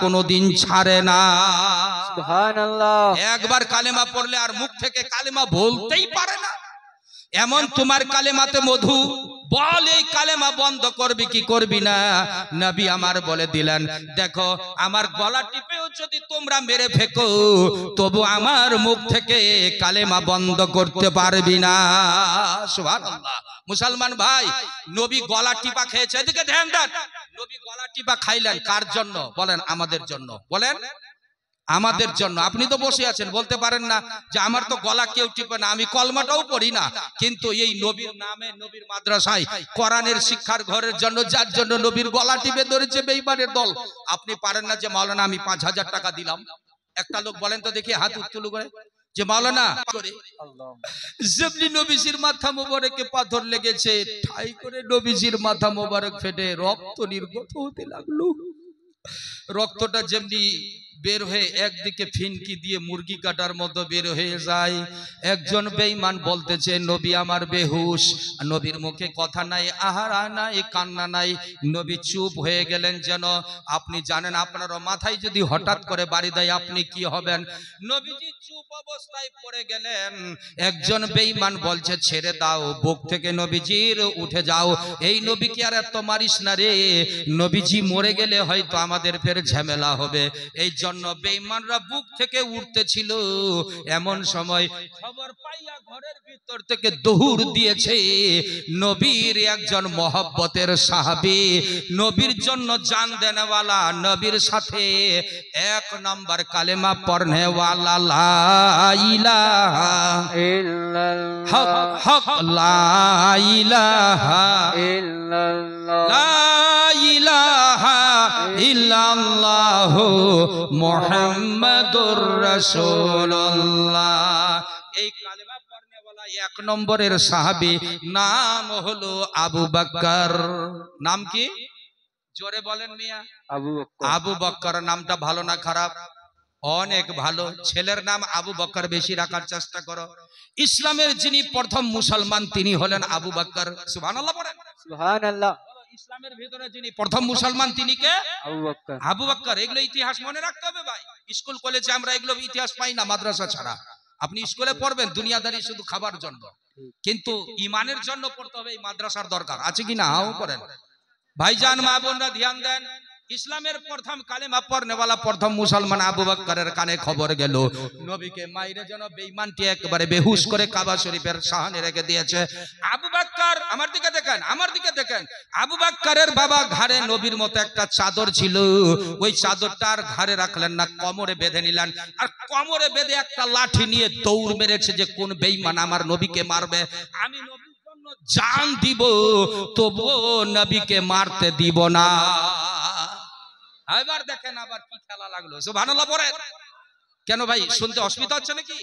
Speaker 1: কোনোদিন ছাড়ে না।
Speaker 3: সুবহানাল্লাহ।
Speaker 1: একবার কালেমা পড়লে আর মুখ থেকে কালেমা বলতেই পারে না। এমন তোমার কালেমাতে মধু। বল এই কালেমা বন্ধ করবি কি করবি না? নবী আমার বলে দিলেন, দেখো আমার গলা টিপেও যদি তোমরা মেরে ফেকো, তবু আমার মুখ থেকে কালেমা বন্ধ করতে পারবি না। সুবহানাল্লাহ। মুসলমান ভাই, নবী গলা টিপা খেয়েছে, এদিকে ধ্যান দেন। নবী গলা টিপা খাইলেন কার জন্য? বলেন আমাদের জন্য। বলেন আমাদের জন্য। আপনি তো বসে আছেন, বলতে পারেন না যে আমার তো গলা কেউ টিপে না, আমি কলমাটাও পড়ি না, কিন্তু এই নবীর নামে, নবীর মাদ্রাসায়, কোরআনের শিক্ষার ঘরের জন্য, যার জন্য নবীর গলা টিপে ধরেছে বেঈমানের দল, আপনি পারেন না যে মাওলানা আমি ৫,০০০ টাকা দিলাম? একটা লোক বলেন তো দেখি, হাত উত্তোলন করে, যে মাওলানা করে যেমনি নবীজির মাথা মোবারকে পাথর লেগেছে, ঠাই করে নবীজির মাথা মোবারক ফেটে রক্ত নির্গত হতে লাগলো। রক্তটা যেমনি বের হয়ে একদিকে ফিনকি দিয়ে মুরগি কাটার মতো বের হয়ে যায়। একজন বেঈমান বলতেছে, নবী আমার বেহুশ। নবীর মুখে কথা নাই, আহারা নাই, কান্না নাই। নবী চুপ হয়ে গেলেন। যেন আপনি জানেন আপনার মাথায় যদি হঠাৎ করে বাড়ি দেয় আপনি কি হবেন। নবীজি চুপ অবস্থায় পড়ে গেলেন। একজন বেঈমান বলছে, ছেড়ে দাও, বুক থেকে নবীজির উঠে যাও, এই নবীকে আর এত মারিস না রে, নবীজি মরে গেলে হয়তো আমাদের ফের ঝামেলা হবে। এই জন্য বেঈমানরা বুক থেকে উঠতেছিল। এমন সময় খবর পাইয়া ঘরের ভিতর থেকে দৌড় দিয়েছে নবীর একজন মহব্বতের সাহাবী, নবীর জন্য জান দেনেওয়ালা, নবীর সাথে ১ নম্বর কালেমা পড়নেওয়ালা, লা ইলাহা
Speaker 3: ইল্লাল্লাহ,
Speaker 1: হক হক লা ইলাহা
Speaker 3: ইল্লাল্লাহ,
Speaker 1: লা ইলাহা ইল্লাল্লাহ মুহাম্মাদুর রাসূলুল্লাহ। এই কালেমা পড়নেওয়ালা এক নম্বরের সাহাবী, নাম হলো আবু বকর। নাম কি? জোরে বলেন মিয়া।
Speaker 3: আবু বকর।
Speaker 1: আবু বকর নামটা ভালো না খারাপ? অনেক ভালো। ছেলের নাম আবু বকর বেশি রাখার চেষ্টা করো। ইসলামের যিনি প্রথম মুসলমান তিনি হলেন আবু বকর। সুবহানাল্লাহ পড়েন।
Speaker 3: সুবহানাল্লাহ।
Speaker 1: ইসলামের ভিতরে যিনি প্রথম মুসলমান তিনি কে?
Speaker 3: আবু বকর।
Speaker 1: আবু বকর। এগুলো ইতিহাস মনে রাখতে হবে ভাই। স্কুল কলেজে আমরা এগুলো ইতিহাস পাই না, মাদ্রাসা ছাড়া। আপনি স্কুলে পড়বেন দুনিয়াদারি শুধু খাবার জন্য, কিন্তু ইমানের জন্য পড়তে হবে। এই মাদ্রাসার দরকার আছে কি না? হাও করেন ভাইজান, মা বোনরা ধ্যান দেন। ইসলামের প্রথম কালেমা পড়নেওয়ালা প্রথম মুসলমান আবু বকরের কানে খবর গেল নবীকে মাইরে যেন বেঈমানটি একেবারে বেহুশ করে কাবা শরীফের সাহানে রেখে দিয়েছে। আবু বকর, আমার দিকে দেখেন, আমার দিকে দেখেন। আবু বকরের বাবা ঘাড়ে নবীর মতো একটা চাদর ছিল, ওই চাদরটা আর ঘাড়ে রাখলেন না, কোমরে বেঁধে নিলেন। আর কোমরে বেঁধে একটা লাঠি নিয়ে দৌড় মেরেছে যে কোন বেঈমান আমার নবীকে মারবে, আমি নবীর জন্য জান দিব, তবুও নবীকে মারতে দিব না। এবার দেখেন আবার কি খেলা লাগলো। সুবহানাল্লাহ পড়েন। কেন ভাই শুনতে অসুবিধা হচ্ছে নাকি?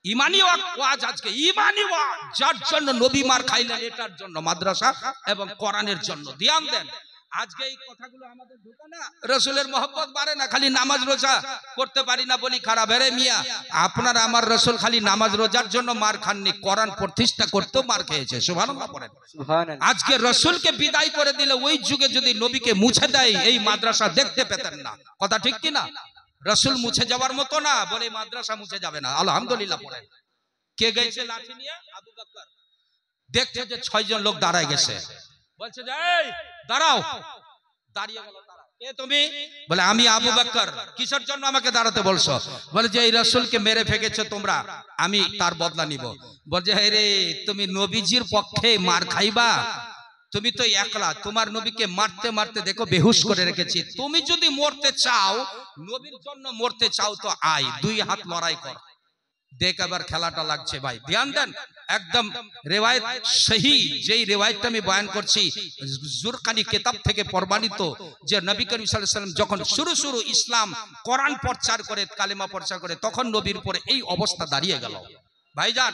Speaker 1: ইমানি ওয়াজ আজকে, ইমানি ওয়াজ, যার জন্য নবী মার খাইলেন এটার জন্য, মাদ্রাসা এবং কোরআনের জন্য ধ্যান দেন। আজকে এই কথাগুলো আমাদের ঢোকে না, রাসূলের মহব্বত বাড়ে না, খালি নামাজ রোজা করতে পারি না বলি খারাপ। আরে মিয়া, আপনার আমার রাসূল খালি নামাজ রোজার জন্য মার খাননি, কোরআন প্রতিষ্ঠা করতেও মার খেয়েছে। সুবহানাল্লাহ পড়েন।
Speaker 3: সুবহানাল্লাহ।
Speaker 1: আজকে রাসূলকে বিদায় করে দিলে ওই যুগে যদি নবীকে মুছে দেয় এই মাদ্রাসা দেখতে পেতেন না। কথা ঠিক কি না? রাসূল মুছে যাওয়ার মতো না বলে মাদ্রাসা মুছে যাবে না। আলহামদুলিল্লাহ পড়েন। কে গেছে লাঠি নিয়ে? আবু বকর। দেখছে যে 6 জন লোক দাঁড়ায় গেছে, বলছে যে এই দাঁড়াও। দাঁড়িয়ে গেল। কে তুমি? বলে আমি আবু বকর। কিসের জন্য আমাকে দাঁড়াতে বলছো? বলে যে এই রাসূলকে মেরে ফেকেছো তোমরা, আমি তার বদলা নিব। বলছে হে রে, তুমি নবীজির পক্ষে মার খাইবা? তুমি তো একলা, তোমার নবীকে মারতে মারতে দেখো বেহুশ করে রেখেছি। তুমি যদি মরতে চাও, নবীর জন্য মরতে চাও তো আয়, 2 হাত লড়াই কর। দেখ আবার খেলাটা লাগছে ভাই, ধ্যান দেন। একদম রিওয়ায়াত সহি, যেই রিওয়ায়াতটা আমি বয়ান করছি জুরকানি কিতাব থেকে প্রমাণিত, যে নবী করিম সাল্লাল্লাহু আলাইহি ওয়াসাল্লাম যখন শুরু ইসলাম কোরআন প্রচার করে, কালেমা প্রচার করে, তখন নবীর উপরে এই অবস্থা দাঁড়িয়ে গেল। ভাইজান,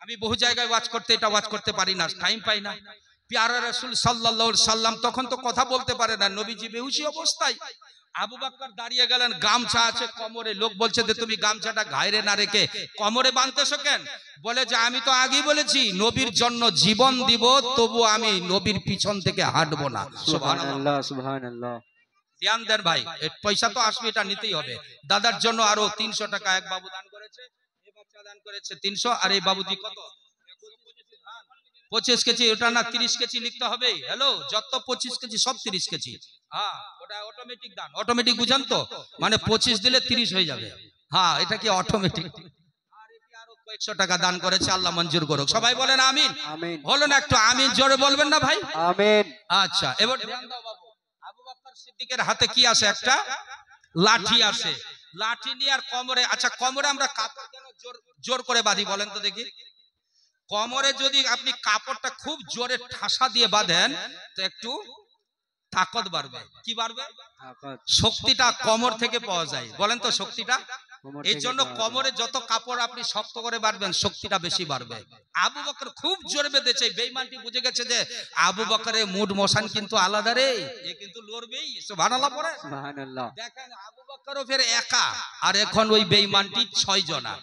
Speaker 1: আমি বহু জায়গায় ওয়াজ করতে, এটা ওয়াজ করতে পারি না, টাইম পাই না। প্যারা রাসূল সাল্লাল্লাহু আলাইহি সাল্লাম তখন তো কথা বলতে পারে না, নবীজি বেহুশি অবস্থায়। আবু বকর দাঁড়িয়ে গেলেন, গামছা আছে কোমরে। লোক বলছে যে তুমি গামছাটা ঘাড়ে না রেখে কোমরে বাঁধতেছো কেন? বলে যে আমি তো আগেই বলেছি নবীর জন্য জীবন দিব, তবু আমি নবীর পিছন থেকে হাঁটবো না।
Speaker 3: সুবহানাল্লাহ। সুবহানাল্লাহ।
Speaker 1: ধ্যান দেন ভাই, পয়সা তো আসবে, এটা নিতেই হবে। দাদার জন্য আরো 300 টাকা এক বাবু দান করেছে, এই বাচ্চা দান করেছে 300, আর এই বাবুজি কত? 25 কেজি। ওটা না 30 কেজি লিখতে হবে। হ্যালো, যত 25 কেজি সব 30 কেজি। হ্যাঁ, ওটা অটোমেটিক দান। অটোমেটিক বুঝান তো, মানে 25 দিলে 30 হয়ে যাবে। হ্যাঁ, এটা কি অটোমেটিক? আর এটি আরো কয়েকশো টাকা দান করেছে, আল্লাহ মঞ্জুর করুক। সবাই বলেন আমিন।
Speaker 3: আমিন।
Speaker 1: হলো না? একটু আমিন জোরে বলবেন না ভাই?
Speaker 3: আমিন।
Speaker 1: আচ্ছা, এবার ধ্যান দাও বাবু। আবু বকর সিদ্দিকের হাতে কি আছে? একটা লাঠি আছে। লাঠি নিয়ে আর কোমরে, আচ্ছা কোমরে আমরা কাপড় কেন জোর করে বাঁধি বলেন তো দেখি? কোমরে যদি আপনি কাপড়টা খুব জোরে ঠাসা দিয়ে বাঁধেন তো একটু তাকত বাড়বে। কি বাড়বে? শক্তিটা কোমর থেকে পাওয়া যায়, বলেন তো শক্তিটা। এই জন্য কোমরে যত কাপড় আপনি শক্ত করে বাঁধবেন শক্তিটা বেশি বাড়বে। আবু বকর খুব জোরে বেঁধেছে। বেঈমানটি বুঝে গেছে যে আবু বকরের মুড মোশন কিন্তু আলাদা রে, এ কিন্তু লড়বেই। সুবহানাল্লাহ পড়ে।
Speaker 3: সুবহানাল্লাহ।
Speaker 1: দেখেন আবু বকরও ফের একা, আর এখন ওই বেঈমানটি 6 জনা।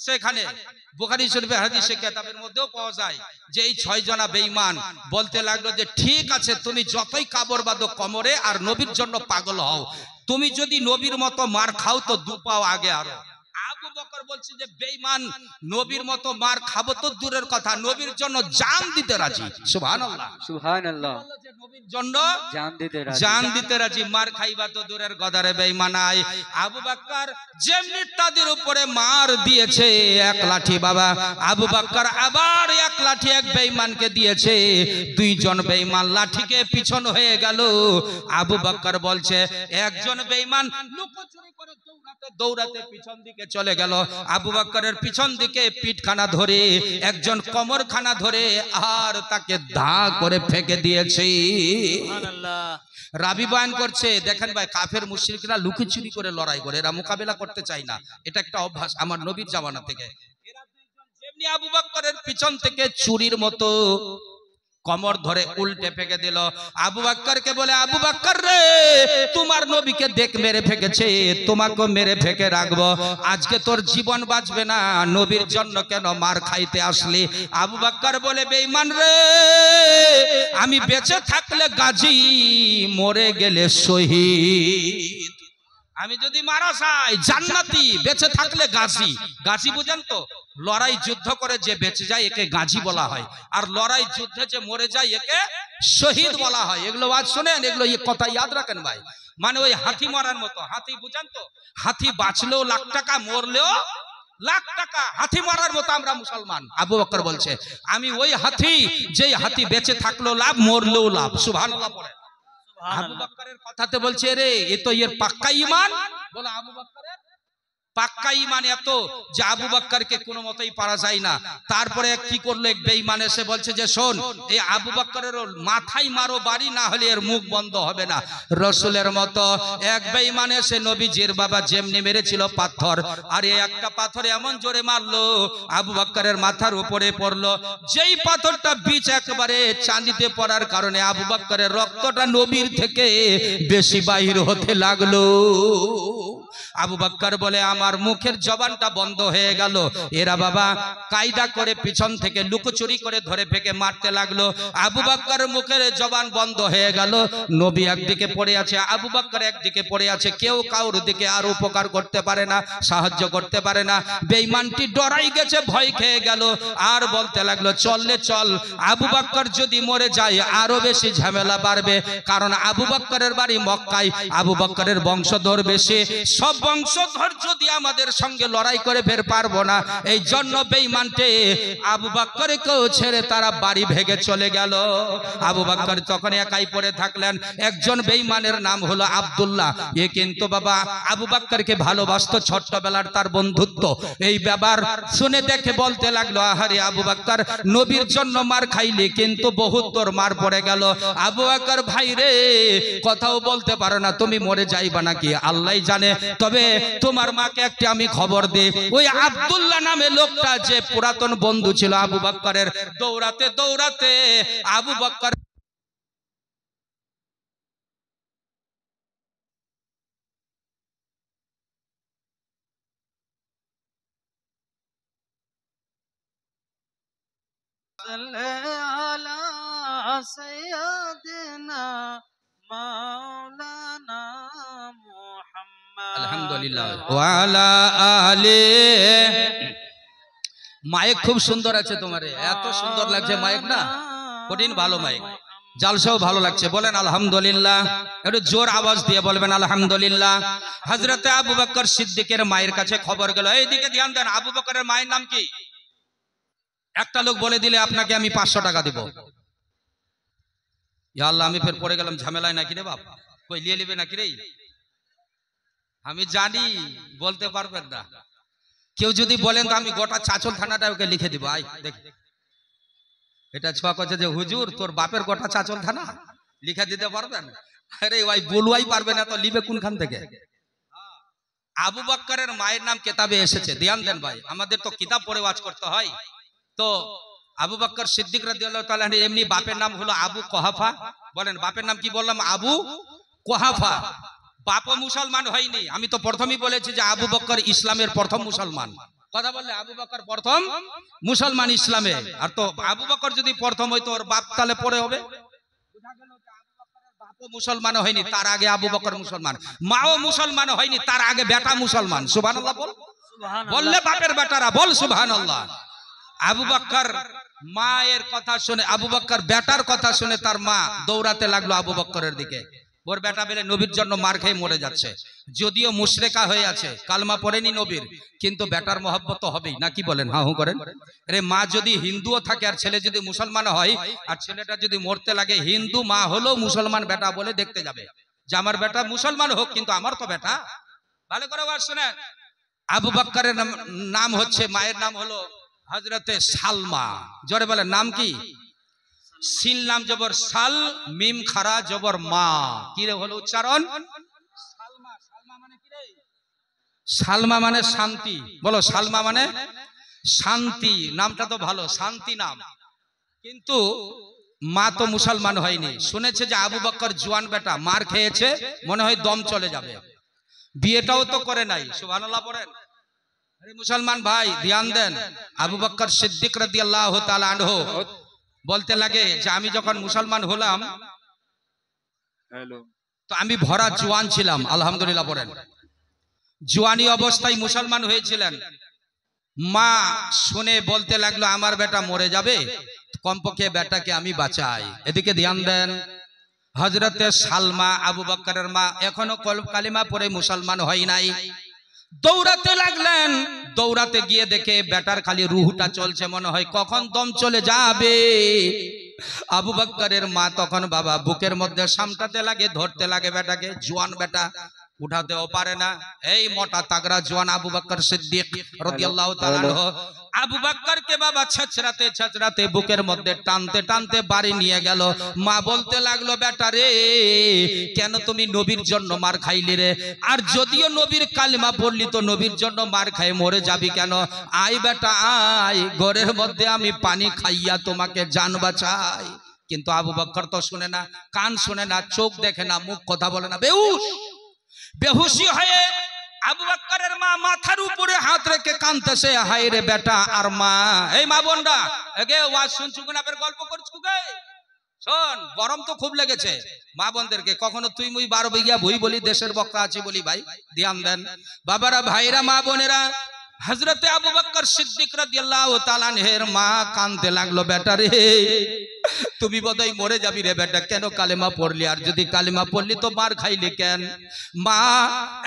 Speaker 1: সেখানে বুখারী শরীফের হাদিসে কিতাবের মধ্যেও পাওয়া যায় যে এই 6 জনা বেঈমান বলতে লাগলো যে ঠিক আছে, তুমি যতই কাপড় বাঁধো কোমরে, আর নবীর জন্য পাগল হও। তুমি যদি নবীর মতো মার খাও তো 2 পাও আগে আরো। আবু বকর বলছে যে বেঈমান, নবীর মতো মার খাবো তো দূরের কথা, নবীর জন্য জান দিতে রাজি। সুবহানাল্লাহ।
Speaker 3: সুবহানাল্লাহ।
Speaker 1: নবীর জন্য
Speaker 3: জান দিতে রাজি।
Speaker 1: জান দিতে রাজি, মার খাইবা তো দূরের গদারে বেঈমানাই। আবু বকর যেমনি তাদের উপরে মার দিয়েছে এক লাঠি, বাবা আবু বকর আবার এক লাঠি এক বেঈমানকে দিয়েছে। 2 জন বেঈমান লাঠিকে পিছন হয়ে গেল। আবু বকর বলছে একজন বেঈমান লুকোচুরি করে দৌড়াতে পিছন দিকে চলে গেল। আবু বকরের পিছন দিকে পিঠখানা ধরে, একজন কোমরখানা ধরে, আর তাকে ধা করে ফেকে দিয়েছে।
Speaker 3: সুবহানাল্লাহ।
Speaker 1: রাবি বয়ান করছে, দেখেন ভাই কাফের মুশরিকরা লুকোচুরি করে লড়াই করে, এরা মোকাবেলা করতে চায় না। এটা একটা অভ্যাস আমার নবীর জামানা থেকে। এরা 2 জন এমনি আবু বকরের পিছন থেকে চুরির মতো কমর ধরে উল্টে ফেকে দিল। আবু বকরকে বলে, আবু বকর রে, তোমার নবীকে দেখ মেরে ফেকেছে, তোমাকে মেরে ফেকে রাখবো, আজকে তোর জীবন বাঁচবে না, নবীর জন্য কেন মার খাইতে আসলি? আবু বকর বলে, বেঈমান রে, আমি বেঁচে থাকলে গাজী, মরে গেলে শহীদ। আমি যদি মারা যাই জান্নাতি, বেঁচে থাকলে গাজী। গাজী বুঝেন তো? লড়াই যুদ্ধ করে যে বেঁচে যায় একে গাজী বলা হয়, আর লড়াই যুদ্ধে যে মরে যায় একে শহীদ বলা হয়। এগুলো আজ শুনেন, এগুলো কথা ইয়াদ রাখেন ভাই। মানে ওই হাতি মরার মতো। হাতি বুঝেন তো? হাতি বাঁচলেও লাখ টাকা, মরলেও লাখ টাকা। হাতি মারার মতো আমরা মুসলমান। আবু বকর বলছে, আমি ওই হাতি, যেই হাতি বেঁচে থাকলো লাভ, মরলেও লাভ। সুবহানাল্লাহ পড়ে। আবু বকরের কথাতে বলছে, রে এ তো এর পাক্কা ঈমান। বলো, আবু বকরের পাক্কা ঈমান এত যে আবু বকরকে কোনো মতেই পারা যায় না। তারপরে কি করলো, এক বেঈমান এসে বলছে যে, শোন, এই আবু বকরের মাথায় মারো বাড়ি, না হলে এর মুখ বন্ধ হবে না। রসুলের মতো এক বেঈমান এসে নবীজির বাবা যেমনি মেরেছিল পাথর, আর এই একটা পাথর এমন জোরে মারলো আবু বকরের মাথার উপরে পড়লো। যেই পাথরটা বীজ একেবারে চাঁদিতে পড়ার কারণে আবু বকরের রক্তটা নবীর থেকে বেশি বাহির হতে লাগলো। আবু বকর বলে, আমার মুখের জবানটা বন্ধ হয়ে গেল। এরা বাবা কায়দা করে পিছন থেকে লুকোচুরি করে ধরে ফেকে মারতে লাগলো। আবু বকর মুখের জবান বন্ধ হয়ে গেল। নবী একদিকে পড়ে আছে, আবু বকর একদিকে পড়ে আছে। কেউ কারোর দিকে আর উপকার করতে পারে না, সাহায্য করতে পারে না। বেঈমানটি ডরাই গেছে, ভয় খেয়ে গেল, আর বলতে লাগলো, চললে চল, আবু বকর যদি মরে যায় আরো বেশি ঝামেলা বাড়বে, কারণ আবু বকরের বাড়ি মক্কায়, আবু বকরের বংশধর বেশি, সব বংশধর যদি আমাদের সঙ্গে লড়াই করে বের পারবো না। এই জন্য বেঈমানটি আবু বকরকেও ছেড়ে তারা বাড়ি ভেগে চলে গেল। আবু বকর তখন একাই পড়ে থাকলেন। একজন বেঈমানের নাম হলো আব্দুল্লাহ। এ কিন্তু বাবা আবু বকরকে ভালোবাসতো, ছোট্টবেলার তার বন্ধুত্ব। এই ব্যাপার শুনে দেখে বলতে লাগলো, আহারে আবু বকর, নবীর জন্য মার খাইলি, কিন্তু বহুত তোর মার পড়ে গেল। আবু বকর ভাই রে, কথাও বলতে পারো না, তুমি মরে যাইবা নাকি আল্লাহ জানে। তবে তোমার মাকে একটা আমি খবর দে। ওই আব্দুল্লাহ নামে লোকটা, যে পুরাতন বন্ধু ছিল আবু বকরের, দৌড়াতে দৌড়াতে আবু বকর আলহামদুলিল্লাহ ওয়ালা আলে। মাইক খুব সুন্দর আছে তোমার, এত সুন্দর লাগছে মাইক না, কঠিন ভালো মাইক, জালসাও ভালো লাগছে। বলেন আলহামদুলিল্লাহ, একটু জোর আওয়াজ দিয়ে বলবেন আলহামদুলিল্লাহ। হযরতে আবু বকর সিদ্দিকের মায়ের কাছে খবর গেল। এইদিকে ধ্যান দেন, আবু বকরের মায়ের নাম কি? একটা লোক বলে দিলে আপনাকে আমি 500 টাকা দিব। ইয়া আল্লাহ, আমি ফের পড়ে গেলাম ঝামেলায় নাকি রে বাপ, কই লিয়ে নেবে নাকি রে? আমি জানি বলতে পারবেন না। কেউ যদি বলেন তো আমি গোটা চাচল থানাটা ওকে লিখে দিব। আই দেখ, এটা ছোয়া করছে যে হুজুর তোর বাপের গোটা চাচল থানা লিখে দিতে পারবেন? আরে ভাই বলুয়াই পারবে না তো লিবে কোনখান থেকে? আবু বকরের মায়ের নাম কিতাবে এসেছে, ধ্যান দেন ভাই, আমাদের তো কিতাব পড়ে ওয়াজ করতে হয়। তো আবু বকর সিদ্দিক রাদিয়াল্লাহু তাআলা এমনি বাপের নাম হলো আবু কুহাফা। বলেন বাপের নাম কি বললাম? আবু কুহাফা। বাপও মুসলমান হয়নি। আমি তো প্রথমেই বলেছি যে আবু বকর ইসলামের প্রথম মুসলমান। কথা বললে আবু বকর প্রথম মুসলমান ইসলামে। আর তো আবু বকর যদি প্রথম হইতো, ওর বাপ তাহলে পরে হবে। বাপও মুসলমান হয়নি, তার আগে আবু বকর মুসলমান। মাও মুসলমান হয়নি, তার আগে বেটা মুসলমান। সুবহানাল্লাহ বল, বললে বাপের বেটারা বল সুবহানাল্লাহ। আবু বকর মায়ের কথা শুনে, আবু বকর বেটার কথা শুনে তার মা দৌড়াতে লাগলো আবু বকরের দিকে। ওর বেটা বেলে নবীর জন্য মার খেয়ে মরে যাচ্ছে, যদিও মুশরিকা হয়ে আছে, কালমা পড়েনি নবীর, কিন্তু বেটার মহব্বত তো হবেই না, কি বলেন? হ্যাঁ হুঁ করেন। আরে মা যদি হিন্দুও থাকে আর ছেলে যদি মুসলমান হয়, আর ছেলেটা যদি মরতে লাগে, হিন্দু মা হলেও মুসলমান বেটা বলে দেখতে যাবে যে আমার বেটা মুসলমান হোক, কিন্তু আমার তো বেটা। ভালো করে ওয়াজ শুনে। আবু বকরের নাম হচ্ছে, মায়ের নাম হলো হযরতে সালমা। জোরে বলেন নাম কি? সিন লাম জবর সাল, মিম খারা জবর মা। কি রে হলো উচ্চারণ? সালমা। সালমা মানে কি রে? সালমা মানে শান্তি। বলো সালমা মানে শান্তি নামটা তো ভালো, শান্তি নাম, কিন্তু মা তো মুসলমান হয়নি। শুনেছে যে আবু বকর জওয়ান বেটা, মার খেয়েছে, মনে হয় দম চলে যাবে, বিয়েটাও তো করে নাই। সুবহানাল্লাহ পড়েন। আরে মুসলমান ভাই ধ্যান দেন, আবু বকর সিদ্দিক রাদিয়াল্লাহু তাআলা আনহু বলতে লাগে যে আমি যখন মুসলমান হলাম তো আমি ভরা জওয়ান ছিলাম, আলহামদুলিল্লাহ পড়েন। জওয়ানি অবস্থায় মুসলমান হয়েছিলেন। মা শুনে বলতে লাগলো আমার বেটা মরে যাবে, কমপক্ষে বেটাকে আমি বাঁচাই। এদিকে ধ্যান দেন, হযরতে সালমা আবু বকরের মা এখনো কালিমা পড়ে মুসলমান হয় নাই। দৌড়াতে লাগলেন, দৌড়াতে গিয়ে দেখে বেটার খালি রুহটা চলছে, মনে হয় কখন দম চলে যাবে। আবু বকরের মা তখন বাবা বুকের মধ্যে সামটাতে লাগে, ধরতে লাগে বেটাকে, জওয়ান বেটা উঠাতেও পারে না। এই মোটা তাগড়া জওয়ান আবু বকর সিদ্দিক রাদিয়াল্লাহু তাআলা আনহু আবু বকরকে বাবা ছচরাতে ছচরাতে বুকের মধ্যে টানতে টানতে বাড়ি নিয়ে গেল। মা বলতে লাগলো বেটা রে, কেন তুমি নবীর জন্য মার খাইলি রে? আর যদিও নবীর কালিমা পড়লি তো নবীর জন্য মার খাই মরে যাবি কেন? আয় বেটা আয়, ঘরের মধ্যে আমি পানি খাইয়া তোমাকে জান বাঁচাই। কিন্তু আবু বকর তো শুনে না, কান শুনে না, চোখ দেখে না, মুখ কথা বলে না, বেহুশি হয়ে আবু বকরের মা মাথার উপরে হাত রেখে কাঁদতেছে, হায় রে বেটা আর মা। এই মা বোনরা এগে ওয়াজ শুনছু না, ফের গল্প করছু গে? শোন, গরম তো খুব লেগেছে। মা বোনদেরকে কখনো তুই মুই 12 বিঘা ভুই বলি, দেশের বক্তা আছি বলি ভাই ধ্যান দেন। বাবারা, ভাইরা, মা বোনেরা, হযরতে আবু বকর সিদ্দিক রাদিয়াল্লাহু তাআলা আনহুর মা কাঁদতে লাগলো, বেটা রে তুমি বোধহয় মরে যাবি রে বেটা, কেন কালেমা পড়লি? আর যদি কালেমা পড়লি তো মার খাইলি কেন? মা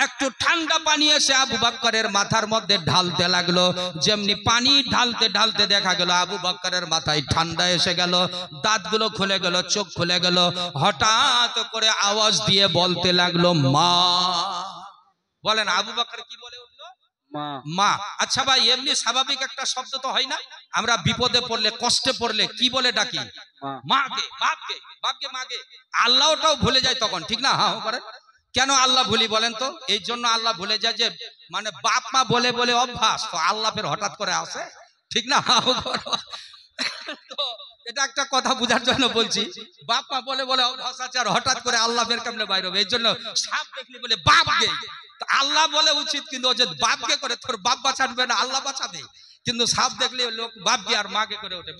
Speaker 1: একটু ঠান্ডা পানি এসে আবু বকরের মাথার মধ্যে ঢালতে লাগলো। যেমনি পানি ঢালতে ঢালতে দেখা গেল আবু বকরের মাথায় ঠান্ডা এসে গেল, দাঁতগুলো খুলে গেল, চোখ খুলে গেল। হঠাৎ করে আওয়াজ দিয়ে বলতে লাগলো মা। বলেন আবু বকর কি বলে উঠলো? মা। আচ্ছা ভাই, এমনি স্বাভাবিক একটা শব্দ তো হয় না? আমরা বিপদে পড়লে, কষ্টে পড়লে কি বলে ডাকি? মাকে, বাপকে, বাপকে মাকে। আল্লাহটাও ভুলে যায় তখন, ঠিক না? হ্যাঁ করেন। কেন আল্লাহ ভুলি বলেন তো? এই জন্য আল্লাহ ভুলে যায় যে মানে বাপ মা বলে বলে অভ্যাস, তো আল্লাহ ফের হঠাৎ করে আসে, ঠিক না? তো এটা একটা কথা বুঝার জন্য বলছি, বাপ মা বলে বলে অভ্যাস আছে, আর হঠাৎ করে আল্লাহ ফের কেমনে বাইরে হবে। এই জন্য সাপ দেখলে বলে বাপকে, আল্লাহ বলে উচিত কিন্তু ও যে বাপকে করে, তোর বাপ বাঁচাবে না, আল্লাহ বাঁচাবে। কিন্তু সাপ দেখলে লোক বাপকে আর মাকে করে ওঠে,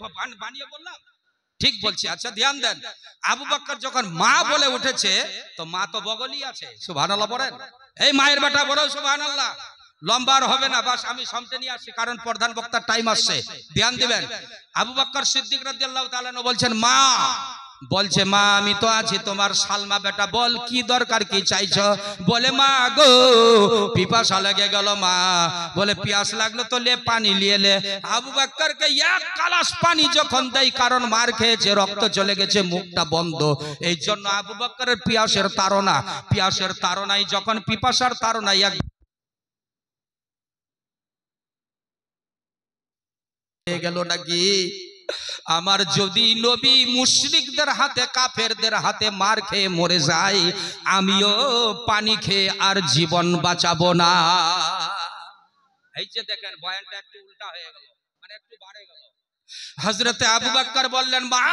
Speaker 1: বানিয়ে বললাম ঠিক বলছি? আচ্ছা ধ্যান দেন, আবু বকর যখন মা বলে উঠেছে তো মা তো বগলই আছে। সুবহানাল্লাহ বলেন। এই মায়ের বেটা বলো সুবহানাল্লাহ। লম্বা আর হবে না, বাস আমি সামনে নিয়ে আসছি, কারণ প্রধান বক্তার টাইম আসছে, ধ্যান দিবেন। আবু বকর সিদ্দিক রাদিয়াল্লাহু তাআলা বলছেন মা, বলছে মা আমি তো আছি তোমার সালমা বেটা, বল কি দরকার, কি চাইছো? বলে মা গো পিপাসা লেগে গেল মা। বলে পিয়াস লাগলো তো লে পানি নিয়ে লে। আবু বকরকে এক গ্লাস পানি যখন দেয়, কারণ মার খেয়েছে, রক্ত চলে গেছে, মুখটা বন্ধ, এই জন্য আবু বকরের পিয়াসের তাড়না, পিয়াসের তাড়নায় যখন পিপাসার তাড়নায় এক গেল নাকি। আমার যদি নবী মুশরিকদের হাতে, কাফেরদের হাতে মার খেয়ে মরে যায়, আমিও পানি খেয়ে আর জীবন বাঁচাবো না। এই যে দেখেন বয়ানটা একটু উল্টা হয়ে গেল, মানে একটু বাড়ে গেল। হযরতে আবু বকর বললেন মা,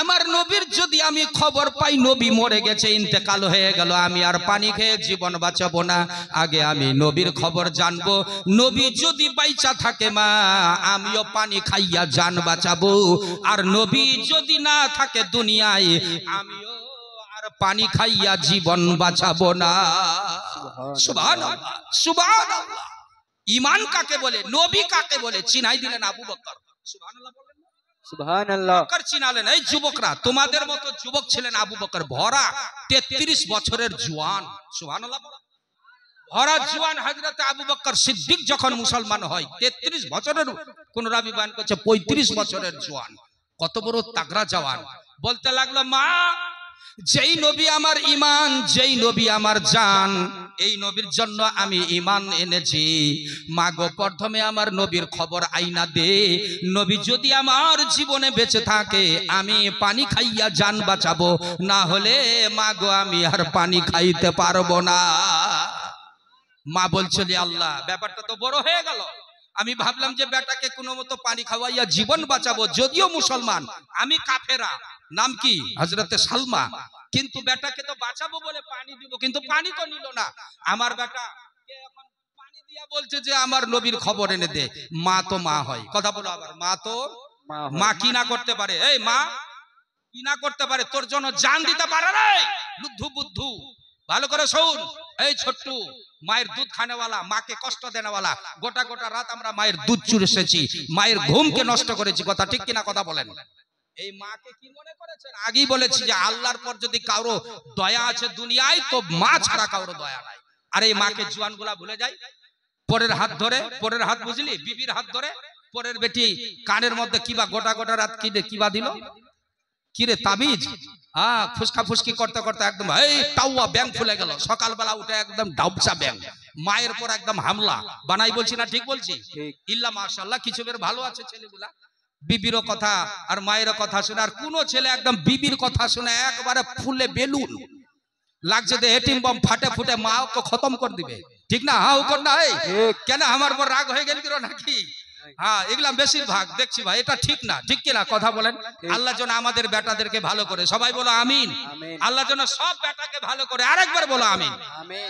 Speaker 1: আমার নবীর যদি আমি খবর পাই নবী মরে গেছে, ইন্তেকাল হয়ে গেল, আমি আর পানি খেয়ে জীবন বাঁচাবো না, আগে আমি নবীর খবর জানবো। নবী যদি বাইচা থাকে মা, আমিও পানি খাইয়া জান বাঁচাবো, আর নবী যদি না থাকে দুনিয়ায়, আমিও আর পানি খাইয়া জীবন বাঁচাবো না। সুবহানাল্লাহ, সুবহানাল্লাহ। ঈমান কাকে বলে, নবী কাকে বলে চিনাই দিলেন আবু বকর। সুবহানাল্লাহ বলেন, সুবহানাল্লাহ। চিনালেন। এই যুবকরা, তোমাদের মতো যুবক ছিলেন আবু বকর, ভরা 33 বছরের জওয়ান। সুবহানাল্লাহ। ভরা জওয়ান হযরত আবু বকর সিদ্দিক যখন মুসলমান হয়, 33 বছরের, কোন রাবি বয়ান করছে 35 বছরের জওয়ান, কত বড় তাগড়া জওয়ান। বলতে লাগলো মা, যেই নবী আমার ঈমান, যেই নবী আমার জান, এই নবীর জন্য আমি ঈমান এনেছি। মা গো প্রথমে আমার নবীর খবর আইনা দে, নবী যদি আমার জীবনে বেঁচে থাকে আমি পানি খাইয়া জান বাঁচাবো, না হলে মা গো আমি আর পানি খাইতে পারবো না। মা বলছিল আল্লাহ ব্যাপারটা তো বড় হয়ে গেল, আমি ভাবলাম যে বেটাকে কোনো মতো পানি খাওয়াইয়া জীবন বাঁচাবো, যদিও মুসলমান, আমি কাফেরা। নাম কি? হযরতে সালমা। কিন্তু বেটাকে তো বাঁচাবো বলে পানি দিব, কিন্তু পানি তো নিল না। আমার বেটা এখন পানি দিয়া বলছে যে আমার নবীর খবর এনে দে। মা তো মা হয়, কথা বলো আবার, মা তো মা কি না করতে পারে? এই মা কি না করতে পারে? তোর জন্য জান দিতে পারে রে বুদ্ধু বুদ্ধু। ভালো করে শোন, এই ছোট্ট মায়ের দুধ খানেওয়ালা, মাকে কষ্ট দেনেওয়ালা, গোটা গোটা রাত আমরা মায়ের দুধ চুষেছি, মায়ের ঘুমকে নষ্ট করেছি, কথা ঠিক কিনা? কথা বলেন। এই মাকে কি মনে করেছেন? আগেই বলেছি যে আল্লাহর পর যদি কারো দয়া আছে দুনিয়ায়, তো মা ছাড়া কারো দয়া নাই। আর এই মাকে জুয়ানগুলা ভুলে যায়, পরের হাত ধরে, পরের হাত বুঝলি, বিবির হাত ধরে, পরের বেটি কানের মধ্যে কিবা গোটা গোটা রাত কিবা দিল, কিরে তাবিজ, ফুসকা ফুসকি করতে করতে একদম এই টাউয়া ব্যাং ফুলে গেল, সকালবেলা উঠে একদম ডাবসা ব্যাং, মায়ের পর একদম হামলা বানাই। বলছি না ঠিক বলছি? ইল্লা মাশাআল্লাহ কিছু বের ভালো আছে ছেলেগুলা, বিবিরও কথা আর মায়েরও কথা শুনে। আর কোন ছেলে একদম বিবির কথা শুনে একবারে ফুলে বেলুন লাগছে, যে এটিম বম ফাটে ফুটে মা ওকে খতম করে দিবে, ঠিক না? হ্যাঁ কর না, এই কেন আমার পর রাগ হয়ে গেল নাকি? হ্যাঁ, এগুলা বেশিরভাগ দেখছি ভাই, এটা ঠিক না, ঠিক কিনা? কথা বলেন। আল্লাহ যেন আমাদের বেটাদেরকে ভালো করে, সবাই বলো আমিন। আল্লাহ যেন সব বেটাকে ভালো করে, আরেকবার বলো আমিন।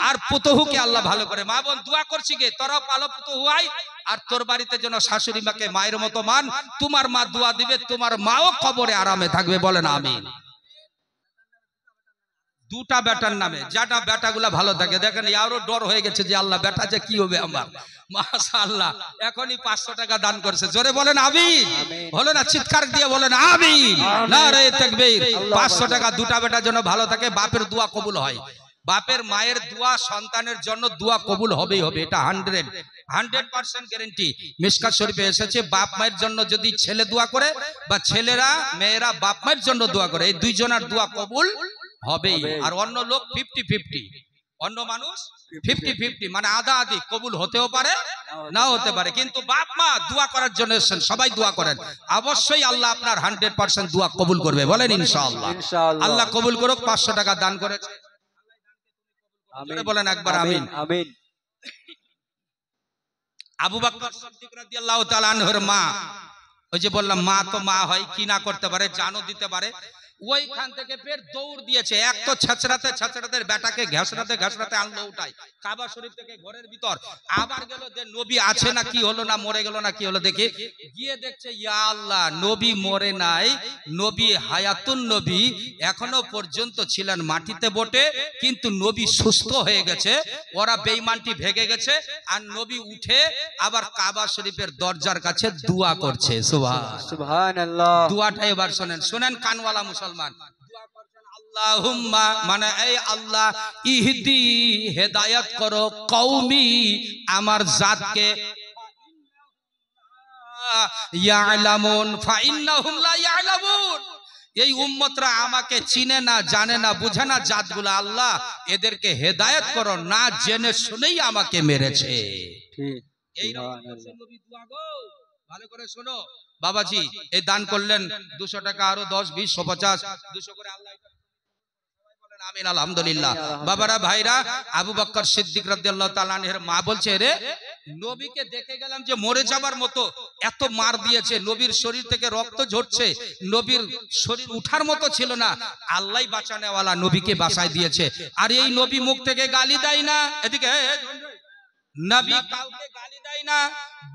Speaker 1: আর পুতহুকে আল্লাহ ভালো করে। মা বোন দোয়া করছি গে, তোরা পালো পুতহু আই, আর তোর বাড়িতে যেন শাশুড়ি মাকে মায়ের মতো মান, তোমার মা দোয়া দিবে, তোমার মাও কবরে আরামে থাকবে, বলেন আমিন। দুটা বেটার নামে, যেটা বেটাগুলা ভালো থাকে, দেখেন আরো ডর হয়ে গেছে যে আল্লাহ বেটা যে কি হবে আমার। মাশাআল্লাহ, এখনই 500 টাকা দান করেছে, জোরে বলেন আমিন। হলো না? চিৎকার দিয়ে বলেন আমিন, নারে তাকবীর। 500 টাকা, দুটা বেটার জন্য ভালো থাকে, বাপের দোয়া কবুল হয়। বাপের মায়ের দোয়া সন্তানের জন্য দোয়া কবুল হবেই হবে, এটা 100% গ্যারান্টি। মিশকাত শরীফে এসেছে, বাপ মায়ের জন্য যদি ছেলে দোয়া করে, বা ছেলেরা মেয়েরা বাপ মায়ের জন্য দোয়া করে, এই দুইজনের দোয়া কবুল হবেই। আর অন্য লোক 50-50, অন্য মানুষ 50-50, মানে আধা আধি, কবুল হতেও পারে নাও হতে পারে। কিন্তু বাপ মা দোয়া করার জন্য এসেছেন, সবাই দোয়া করেন, অবশ্যই আল্লাহ আপনার 100% দোয়া কবুল করবে, বলেন ইনশাআল্লাহ। আল্লাহ কবুল করুক। 500 টাকা দান করেছে, বলেন একবার আমিন।
Speaker 3: আমিন।
Speaker 1: আবু বকর সিদ্দিক রাদিয়াল্লাহু তাআলা আনহুর মা, ওই যে বললাম মা তো মা হয়, কি না করতে পারে, জানও দিতে পারে। ওইখান থেকে ফের দৌড় দিয়েছে, এক তো ছাছড়াতে ছাছড়াতে বেটাকে ঘাসড়াতে ঘাসড়াতে আনলো উঠাই কাবা শরীফ থেকে ঘরের ভিতর, আবার গেল যে নবী আছে না কি হলো, না মরে গেল না কি হলো, দেখে গিয়ে দেখছে ইয়া আল্লাহ, নবী মরে নাই, নবী হায়াতুন নবী এখনো পর্যন্ত ছিলেন মাটিতে বটে, কিন্তু নবী সুস্থ হয়ে গেছে। ওরা বেঈমানটি ভেগে গেছে, আর নবী উঠে আবার কাবা শরীফের দরজার কাছে দোয়া করছে।
Speaker 3: সুবহানাল্লাহ।
Speaker 1: দোয়াটা এবার শুনেন, শুনেন কানওয়ালা মুসলমান। দোয়া করছেন আল্লাহুম্মা, মানে এই আল্লাহ, ইহদি হেদায়েত করো কওমি, আমার জাতকে, ইয়ালামুন ফাইন্নাহুম লা ইয়ালামুন, এই উম্মতরা আমাকে চিনে না, জানে না, বুঝে না জাতগুলো, আল্লাহ এদেরকে হেদায়েত করো, না জেনে শুনেই আমাকে মেরেছে।
Speaker 3: ঠিক।
Speaker 1: এই নবী দোয়া গো, ভালো করে শোনো বাবাজি। এই দান করলেন 200 টাকা, আরো 10, 20, 150, 200 করে আল্লাহ, বলেন আমিন আলহামদুলিল্লাহ। বাবারা ভাইরা, আবু বকর সিদ্দিক রাদিয়াল্লাহু তাআলা আনহুর মা বলছে, রে নবীকে দেখে গেলাম যে মরে যাবার মতো, এত মার দিয়েছে, নবীর শরীর থেকে রক্ত ঝরছে, নবীর শরীর উঠার মতো ছিল না, আল্লাহই বাঁচানেওয়ালা নবীকে বাঁচায় দিয়েছে। আর এই নবী মুখ থেকে গালি দেয় না, এদিকে নবী কাউকে গালি দেয় না,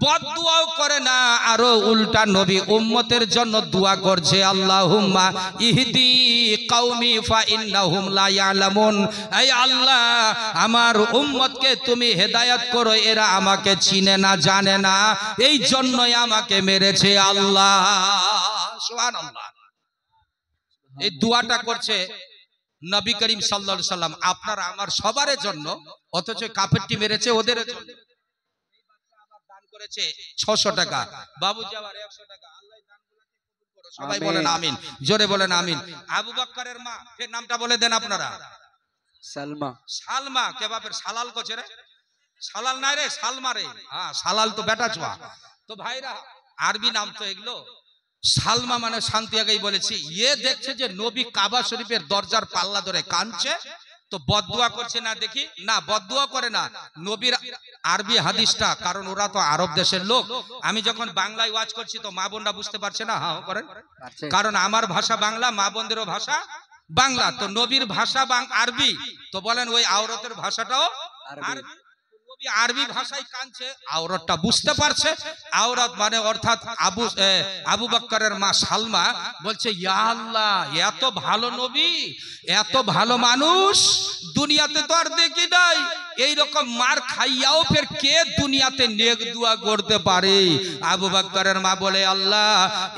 Speaker 1: বদদুয়াও করে না, আরো উল্টা নবী উম্মতের জন্য দোয়া করছে, আল্লাহুম্মা ইহদি কওমি ফাইন্নাহুম লা ইয়ালামুন, এই আল্লাহ আমার উম্মতকে তুমি হেদায়েত করো, এরা আমাকে চিনে না, জানে না, এই জন্যই আমাকে মেরেছে আল্লাহ। সুবহানাল্লাহ। এই দোয়াটা করছে নবী করিম সাল্লাল্লাহু আলাইহি সাল্লাম আপনার আমার সবার জন্য, অথচ কাফেরটি মেরেছে ওদের জন্য। এই বাচ্চা আবার দান করেছে 600 টাকা, বাবুজি আবার 100 টাকা। আল্লাহ দানগুলোকে কবুল করো, সবাই বলেন আমিন, জোরে বলেন আমিন। আবু বকরের মা, এর নামটা বলে দেন আপনারা।
Speaker 3: সালমা।
Speaker 1: সালমা কে বাপের সালাল কোচে রে, সালাল নাই রে, সালমা রে। হ্যাঁ, সালাল তো বেটা চোয়া। তো ভাইরা আরবি নাম তো এগুলো। সালমা মানে শান্তি, আগেই বলেছি। ইয়ে দেখছে যে নবী কাবা শরীফের দরজার পাল্লা ধরে কাঁদছে, তো বদদুয়া করছে না দেখি না, বদদুয়া করে না, নবীর আরবি হাদিসটা, কারণ ওরা তো আরব দেশের লোক। আমি যখন বাংলায় ওয়াজ করছি তো মা বোনরা বুঝতে পারছে না, হ্যাঁ করেন, কারণ আমার ভাষা বাংলা, মা বোনদেরও ভাষা বাংলা, তো নবীর ভাষা আরবি, তো বলেন ওই আওরতের ভাষাটাও আরবি। নবী আরবি ভাষায় কাঁদছে, আওরতটা বুঝতে পারছে। আওরত মানে অর্থাৎ আবু বকরের মা সালমা বলছে, ইয়া আল্লাহ, এত ভালো নবী, এত ভালো মানুষ দুনিয়াতে তো আর দেখি নাই, এইরকম মার খাইয়াও ফের কে দুনিয়াতে নেক দুয়া করতে পারে। আবু বকরের মা বলে, আল্লাহ,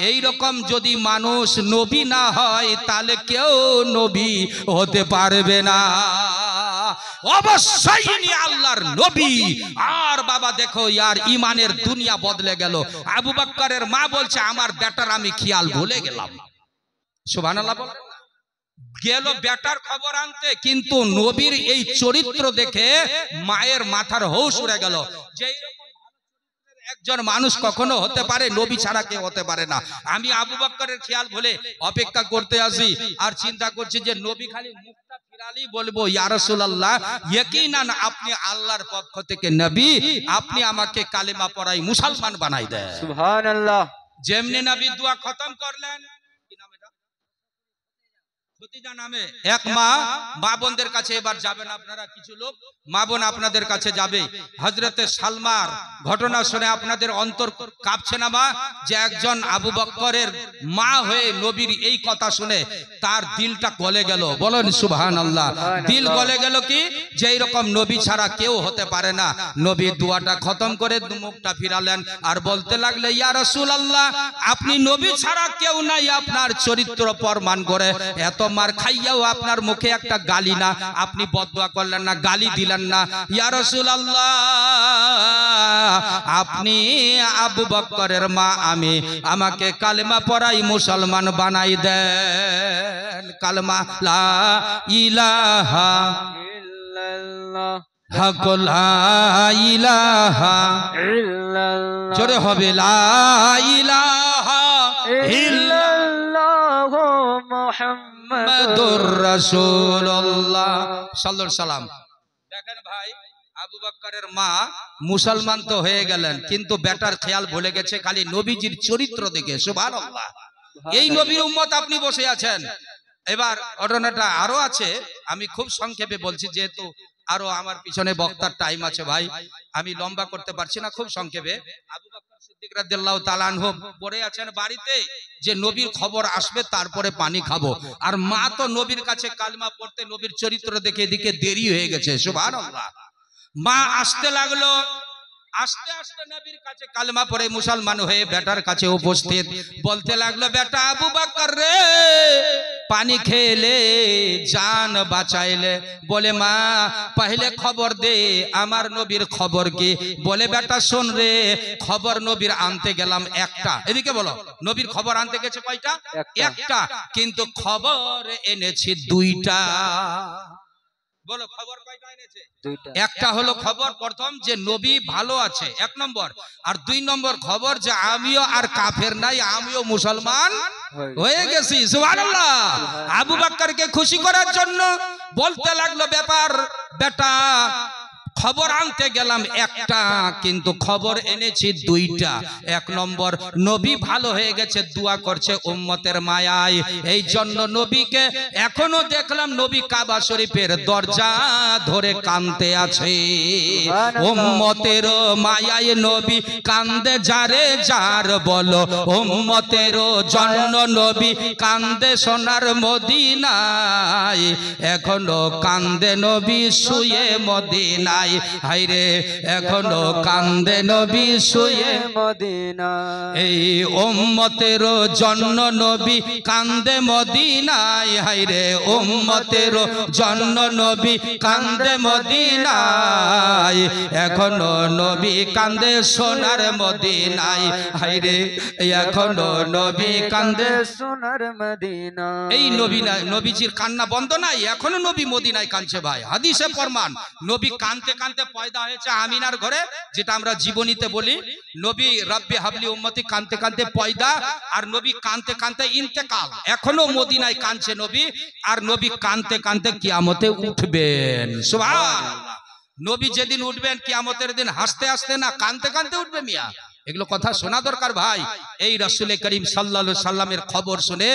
Speaker 1: এইরকম যদি মানুষ নবী না হয় তাহলে কেউ নবী হতে পারবে না, অবশ্যই ইনি আল্লাহর নবী। আর বাবা দেখো ইয়ার ইমানের দুনিয়া বদলে গেল। আবু বকরের মা বলছে, আমার বেটার আমি খেয়াল ভুলে গেলাম। সুবহানাল্লাহ বলেন। গেল বেটার খবর আনতে, কিন্তু নবীর এই চরিত্র দেখে মায়ের মাথার হোশ উড়ে গেল। যে একজন মানুষ কখনো হতে পারে, নবী ছাড়া কেউ হতে পারে না। আমি আবু বকরের খেয়াল ভুলে অপেক্ষা করতে আসি আর চিন্তা করছি যে নবী খালি মুখটা ফিরালেই বলবো, ইয়া রাসূলুল্লাহ, ইয়াকিনান আপনি আল্লাহর পক্ষ থেকে নবী, আপনি আমাকে কালেমা পড়াই মুসলমান বানাই দেন।
Speaker 3: সুবহানাল্লাহ।
Speaker 1: যেমনি নবী দোয়া খতম করলেন, কি নাম এটা, খদিজা নামে এক মা বোনদের কাছে এবার যাবেন আপনারা, কিছু লোক মা বোন আপনাদের কাছে যাবে। হযরতে সালমার ঘটনা শুনে আপনাদের অন্তর কাঁপছে না মা, যে একজন আবু বকরের মা হয়ে নবীর এই কথা শুনে তার দিলটা গলে গেল। বলেন সুবহানাল্লাহ। দিল গলে গেল কি, যে এইরকম নবী ছাড়া কেউ হতে পারে না। নবী দোয়াটা খতম করে মুখটা ফিরালেন আর বলতে লাগলে, ইয়া রাসূলুল্লাহ, আপনি নবী ছাড়া কেউ নাই, আপনার চরিত্র প্রমাণ করে এত মার খাইয়াও আপনার মুখে একটা গালি না, আপনি বদদুয়া করলেন না, গালি দিলেন না। ইয়া রাসূলুল্লাহ, আপনি আবু বকরের মা, আমাকে কালেমা পড়াই মুসলমান বানাই দেন। কালেমা লা ইলাহা
Speaker 3: ইল্লাল্লাহ,
Speaker 1: হক লা ইলাহা
Speaker 3: ইল্লাল্লাহ,
Speaker 1: জোরে হবে, লা ইলাহা
Speaker 3: ইল্লাল্লাহ মুহাম্মাদুর
Speaker 1: রাসূলুল্লাহ সাল্লাল্লাহু আলাইহি সাল্লাম। দেখেন ভাই, আবু বকরের মা মুসলমান তো হয়ে গেলেন, কিন্তু বেটার খেয়াল ভুলে গেছে খালি নবীজির চরিত্র দেখে। সুবহানাল্লাহ। এই নবীর উম্মত আপনি বসে আছেন। এবার ঘটনাটা আরো আছে, আমি খুব সংক্ষেপে বলছি, যেহেতু আরো আমার পিছনে বক্তার টাইম আছে ভাই, আমি লম্বা করতে পারছি না, খুব সংক্ষেপে। আবু বকর সিদ্দিক রাদিয়াল্লাহু তাআলা আনহু পড়ে আছেন বাড়িতে, যে নবীর খবর আসবে তারপরে পানি খাবো, আর মা তো নবীর কাছে কালেমা পড়তে, নবীর চরিত্র দেখে এদিকে দেরি হয়ে গেছে। সুবহানাল্লাহ। মা আসতে লাগলো, আস্তে আস্তে নবীর কাছে কালেমা পড়ে মুসলমান হয়ে বেটার কাছে উপস্থিত, বলতে লাগলো, বেটা আবু বকর রে, পানি খেলে জান বাঁচাইলে। বলে, মা পহলে খবর দে আমার নবীর খবর কি। বলে, বেটা শোন রে, খবর নবীর আনতে গেলাম একটা, এদিকে বলো, নবীর খবর আনতে গেছে কয়টা? একটা, কিন্তু খবর এনেছি দুইটা। বলো খবর কয়টা এনেছে? একটা হলো খবর প্রথম যে নবী ভালো আছে, এক নম্বর, আর দুই নম্বর খবর যে আমিও আর কাফের নাই, আমিও মুসলমান হয়ে গেছি। সুবহানাল্লাহ। আবু বকরকে খুশি করার জন্য বলতে লাগলো, ব্যাপার বেটা, খবর আনতে গেলাম একটা, কিন্তু খবর এনেছি দুইটা। এক নম্বর, নবী ভালো হয়ে গেছে, দোয়া করছে উম্মতের মায়ায়, এই জন্য নবীকে এখনো দেখলাম নবী কাবা শরীফের দরজা ধরে কাঁদতে আছে। উম্মতের মায়ায় নবী কান্দে যারে যার, বলো উম্মতের জন্য নবী কান্দে সোনার মদিনায়, এখনো কান্দে নবী শুয়ে মদিনায়। হায়রে এখনো কান্দে নবী শুয়ে মদিনায়, এই উম্মতের জন্য নবী কান্দে মদিনায়। হায়রে উম্মতের জন্য নবী কান্দে মদিনায়, এখনো নবী কান্দে সোনার মদিনায়। হায়রে এখনো নবী কান্দে সোনার মদিনায়। এই নবীজির কান্না বন্ধ নাই, এখনো নবী মদিনায় কাঁদছে ভাই। হাদিসে প্রমাণ, নবী কান্দতে কানতে কানতে পয়দা হয়েছে আমিনার ঘরে, যেটা আমরা জীবনীতে বলি নবী রব্বি হাবলি উম্মতি কানতে কানতে পয়দা, আর নবী কানতে কানতে ইন্তেকাল। এখনো মদিনায় কানছে নবী, আর নবী কানতে কানতে কিয়ামতে উঠবেন। সুবহানাল্লাহ। নবী যেদিন উঠবেন কিয়ামতের দিন হাসতে হাসতে না, কানতে কানতে উঠবে মিয়া। এগুলো কথা শোনা দরকার ভাই। এই রাসূল করিম সাল্লাল্লাহু আলাইহি সাল্লামের খবর শুনে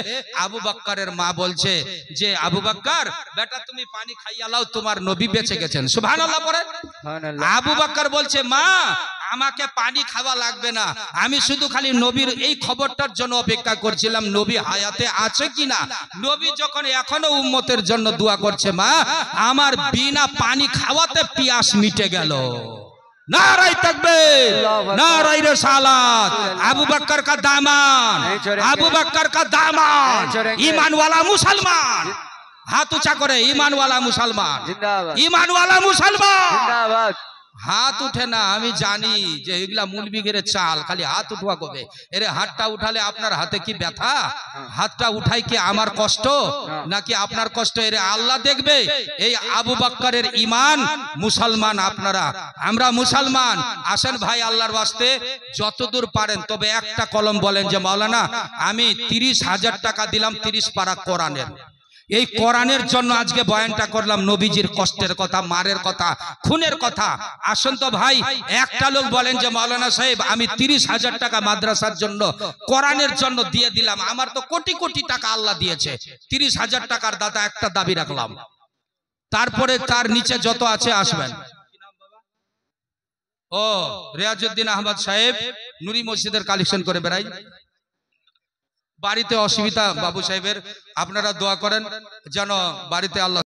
Speaker 1: আবু বকরের মা বলছে যে আবু বকর বেটা তুমি পানি খাইয়া লাও, তোমার নবী বেঁচে গেছেন। সুবহানাল্লাহ পড়েন। আবু বকর বলছে মা আমাকে পানি খাওয়া লাগবে না, আমি শুধু খালি নবীর এই খবরটার জন্য অপেক্ষা করছিলাম নবী হায়াতে আছে কিনা। নবী যখন এখনো উম্মতের জন্য দোয়া করছে মা, আমার বিনা পানি খাওয়াতে পিয়াস মিটে গেল। नाराय तकबीर, नाराय रिसालत। अबू बकर का दामन, अबू बकर का दामन, ईमान वाला मुसलमान। हाथ ऊंचा करे, ईमान वाला मुसलमान, ईमान वाला मुसलमान। हाथ उठे ना, আমি জানি যে এগুলা মুলবিগের চাল, খালি হাত উঠवा কবে। এরে হাতটা উঠালে আপনার হাতে কি ব্যথা? হাতটা উঠাই কি আমার কষ্ট নাকি আপনার কষ্ট? এরে আল্লাহ দেখবে। এই আবু বকরের ঈমান, মুসলমান আপনারা, আমরা মুসলমান। আসেন ভাই আল্লাহর ওয়াস্তে যতদূর পারেন, তবে একটা কলম বলেন যে মাওলানা আমি 30,000 টাকা দিলাম 30 পারা কোরআনের। এই কোরআনের জন্য আজকে বয়ানটা করলাম, নবীজির কষ্টের কথা, মারের কথা, খুনের কথা। আসুন তো ভাই একটা লোক বলেন যে মাওলানা সাহেব আমি 30,000 টাকা মাদ্রাসার জন্য কোরআনের জন্য দিয়ে দিলাম। আমার তো কোটি কোটি টাকা আল্লাহ দিয়েছে, 30,000 টাকার দাতা একটা দাবি রাখলাম। তারপরে তার নিচে যত আছে আসবেন। ও রিয়াজউদ্দিন আহমদ সাহেব নুরি মসজিদের কালেকশন করে বেড়াই। বাড়িতে অসুবিধা বাবু সাহেবের, আপনারা দোয়া করেন যেন বাড়িতে আল্লাহ